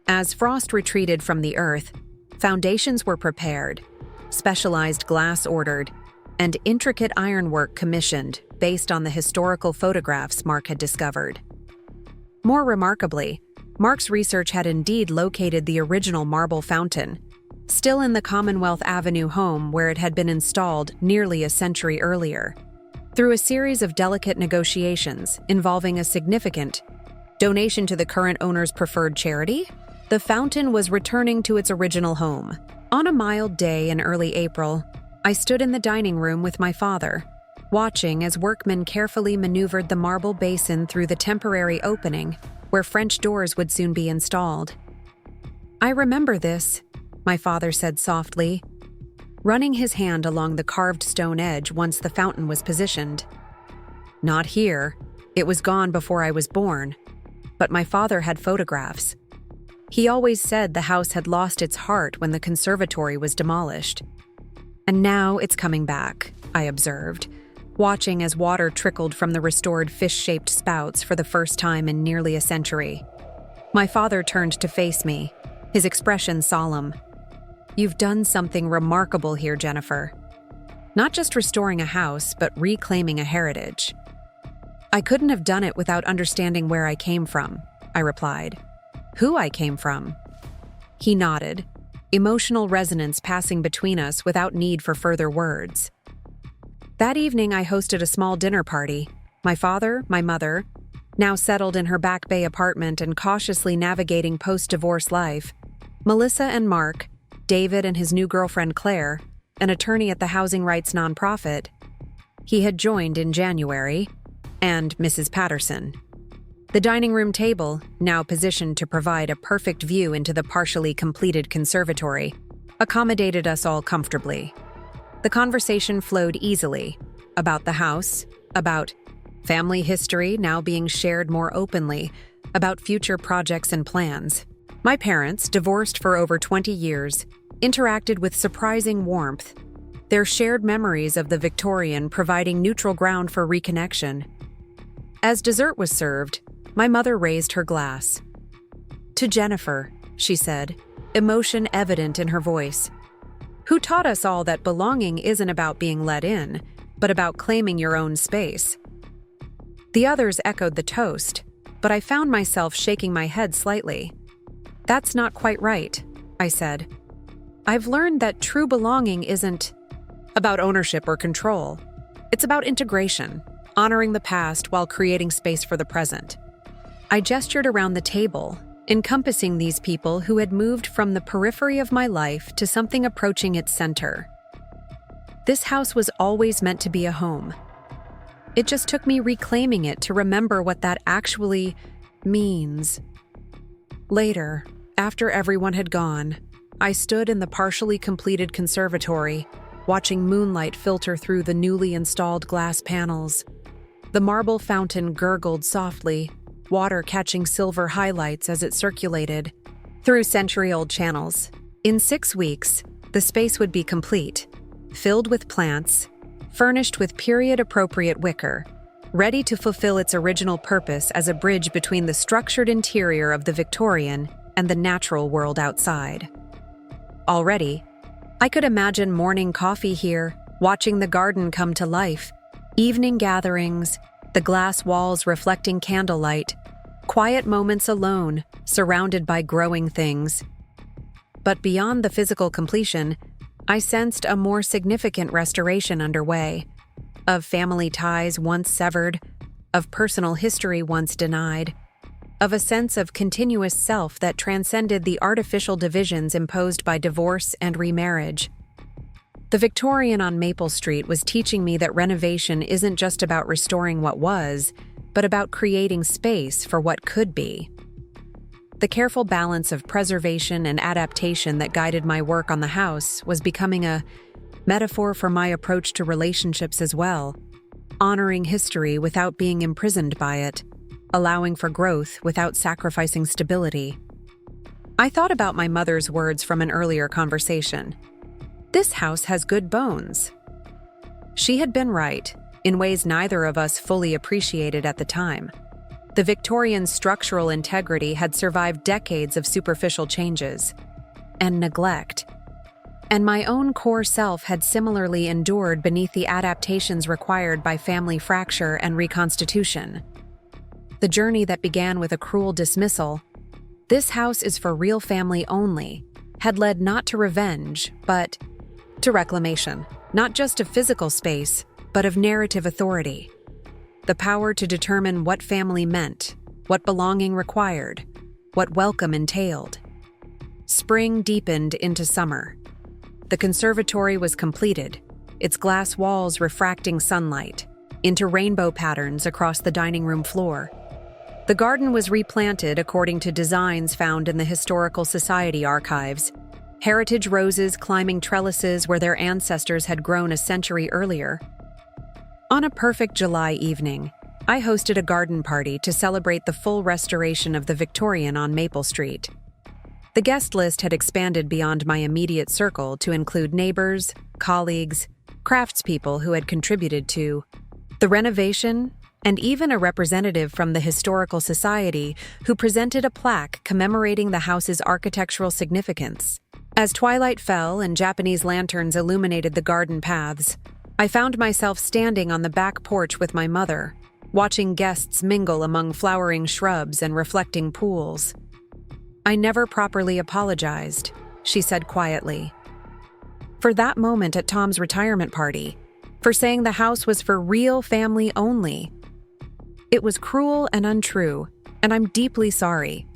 As frost retreated from the earth, foundations were prepared, specialized glass ordered, and intricate ironwork commissioned based on the historical photographs Mark had discovered. More remarkably, Mark's research had indeed located the original marble fountain, still in the Commonwealth Avenue home where it had been installed nearly a century earlier. Through a series of delicate negotiations involving a significant donation to the current owner's preferred charity, the fountain was returning to its original home. On a mild day in early April, I stood in the dining room with my father, watching as workmen carefully maneuvered the marble basin through the temporary opening where French doors would soon be installed. "I remember this," my father said softly, running his hand along the carved stone edge once the fountain was positioned. "Not here. It was gone before I was born. But my father had photographs. He always said the house had lost its heart when the conservatory was demolished. And now it's coming back," I observed, watching as water trickled from the restored fish-shaped spouts for the first time in nearly a century. My father turned to face me, his expression solemn. "You've done something remarkable here, Jennifer. Not just restoring a house, but reclaiming a heritage." "I couldn't have done it without understanding where I came from," I replied. "Who I came from?" He nodded, emotional resonance passing between us without need for further words. That evening I hosted a small dinner party. My father, my mother, now settled in her Back Bay apartment and cautiously navigating post-divorce life, Melissa and Mark, David and his new girlfriend Claire, an attorney at the housing rights nonprofit he had joined in January, and Mrs. Patterson. The dining room table, now positioned to provide a perfect view into the partially completed conservatory, accommodated us all comfortably. The conversation flowed easily, about the house, about family history now being shared more openly, about future projects and plans. My parents, divorced for over 20 years, interacted with surprising warmth, their shared memories of the Victorian providing neutral ground for reconnection. As dessert was served, my mother raised her glass. "To Jennifer," she said, emotion evident in her voice, "who taught us all that belonging isn't about being let in, but about claiming your own space." The others echoed the toast, but I found myself shaking my head slightly. "That's not quite right," I said. "I've learned that true belonging isn't about ownership or control. It's about integration, honoring the past while creating space for the present." I gestured around the table, encompassing these people who had moved from the periphery of my life to something approaching its center. This house was always meant to be a home. It just took me reclaiming it to remember what that actually means. Later, after everyone had gone, I stood in the partially completed conservatory, watching moonlight filter through the newly installed glass panels. The marble fountain gurgled softly, water catching silver highlights as it circulated through century-old channels. In 6 weeks, the space would be complete, filled with plants, furnished with period-appropriate wicker, ready to fulfill its original purpose as a bridge between the structured interior of the Victorian and the natural world outside. Already, I could imagine morning coffee here, watching the garden come to life, evening gatherings, the glass walls reflecting candlelight, quiet moments alone, surrounded by growing things. But beyond the physical completion, I sensed a more significant restoration underway, of family ties once severed, of personal history once denied, of a sense of continuous self that transcended the artificial divisions imposed by divorce and remarriage. The Victorian on Maple Street was teaching me that renovation isn't just about restoring what was, but about creating space for what could be. The careful balance of preservation and adaptation that guided my work on the house was becoming a metaphor for my approach to relationships as well, honoring history without being imprisoned by it, allowing for growth without sacrificing stability. I thought about my mother's words from an earlier conversation. "This house has good bones." She had been right, in ways neither of us fully appreciated at the time. The Victorian structural integrity had survived decades of superficial changes and neglect, and my own core self had similarly endured beneath the adaptations required by family fracture and reconstitution. The journey that began with a cruel dismissal, "This house is for real family only," had led not to revenge, but to reclamation, not just of physical space, but of narrative authority. The power to determine what family meant, what belonging required, what welcome entailed. Spring deepened into summer. The conservatory was completed, its glass walls refracting sunlight into rainbow patterns across the dining room floor. The garden was replanted according to designs found in the Historical Society archives, heritage roses climbing trellises where their ancestors had grown a century earlier. On a perfect July evening, I hosted a garden party to celebrate the full restoration of the Victorian on Maple Street. The guest list had expanded beyond my immediate circle to include neighbors, colleagues, craftspeople who had contributed to the renovation, and even a representative from the Historical Society who presented a plaque commemorating the house's architectural significance. As twilight fell and Japanese lanterns illuminated the garden paths, I found myself standing on the back porch with my mother, watching guests mingle among flowering shrubs and reflecting pools. "I never properly apologized," she said quietly, "for that moment at Tom's retirement party, for saying the house was for real family only. It was cruel and untrue, and I'm deeply sorry."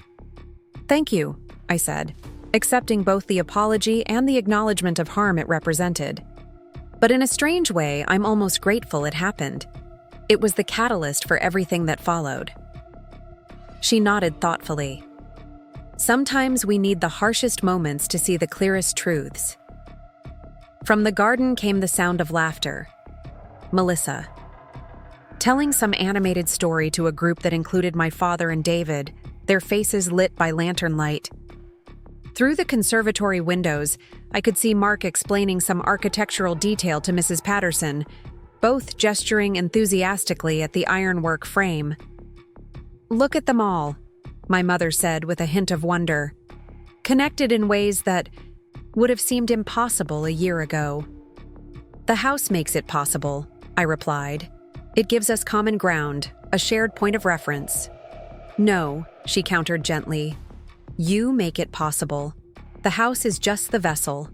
"Thank you," I said, accepting both the apology and the acknowledgement of harm it represented. But in a strange way, I'm almost grateful it happened. It was the catalyst for everything that followed. She nodded thoughtfully. "Sometimes we need the harshest moments to see the clearest truths." From the garden came the sound of laughter. Melissa, telling some animated story to a group that included my father and David, their faces lit by lantern light. Through the conservatory windows, I could see Mark explaining some architectural detail to Mrs. Patterson, both gesturing enthusiastically at the ironwork frame. "Look at them all," my mother said with a hint of wonder, "connected in ways that would have seemed impossible a year ago." "The house makes it possible," I replied. "It gives us common ground, a shared point of reference." "No," she countered gently. "You make it possible. The house is just the vessel.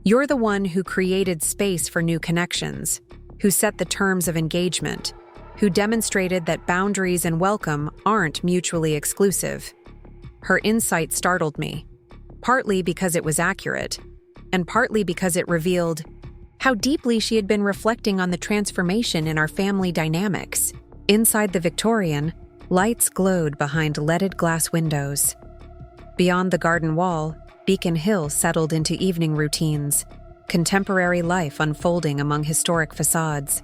You're the one who created space for new connections, who set the terms of engagement, who demonstrated that boundaries and welcome aren't mutually exclusive." Her insight startled me, partly because it was accurate, and partly because it revealed how deeply she had been reflecting on the transformation in our family dynamics. Inside the Victorian, lights glowed behind leaded glass windows. Beyond the garden wall, Beacon Hill settled into evening routines, contemporary life unfolding among historic facades.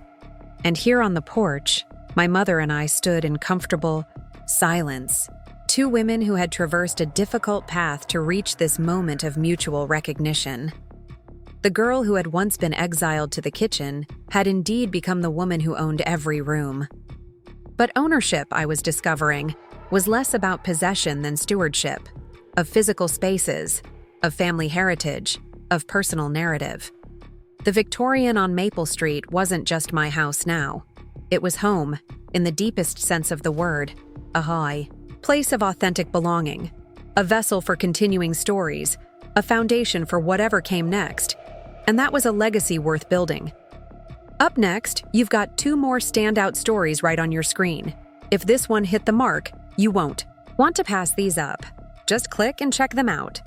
And here on the porch, my mother and I stood in comfortable silence, two women who had traversed a difficult path to reach this moment of mutual recognition. The girl who had once been exiled to the kitchen had indeed become the woman who owned every room. But ownership, I was discovering, was less about possession than stewardship, of physical spaces, of family heritage, of personal narrative. The Victorian on Maple Street wasn't just my house now. It was home, in the deepest sense of the word, a place of authentic belonging, a vessel for continuing stories, a foundation for whatever came next, and that was a legacy worth building. Up next, you've got two more standout stories right on your screen. If this one hit the mark, you won't want to pass these up. Just click and check them out.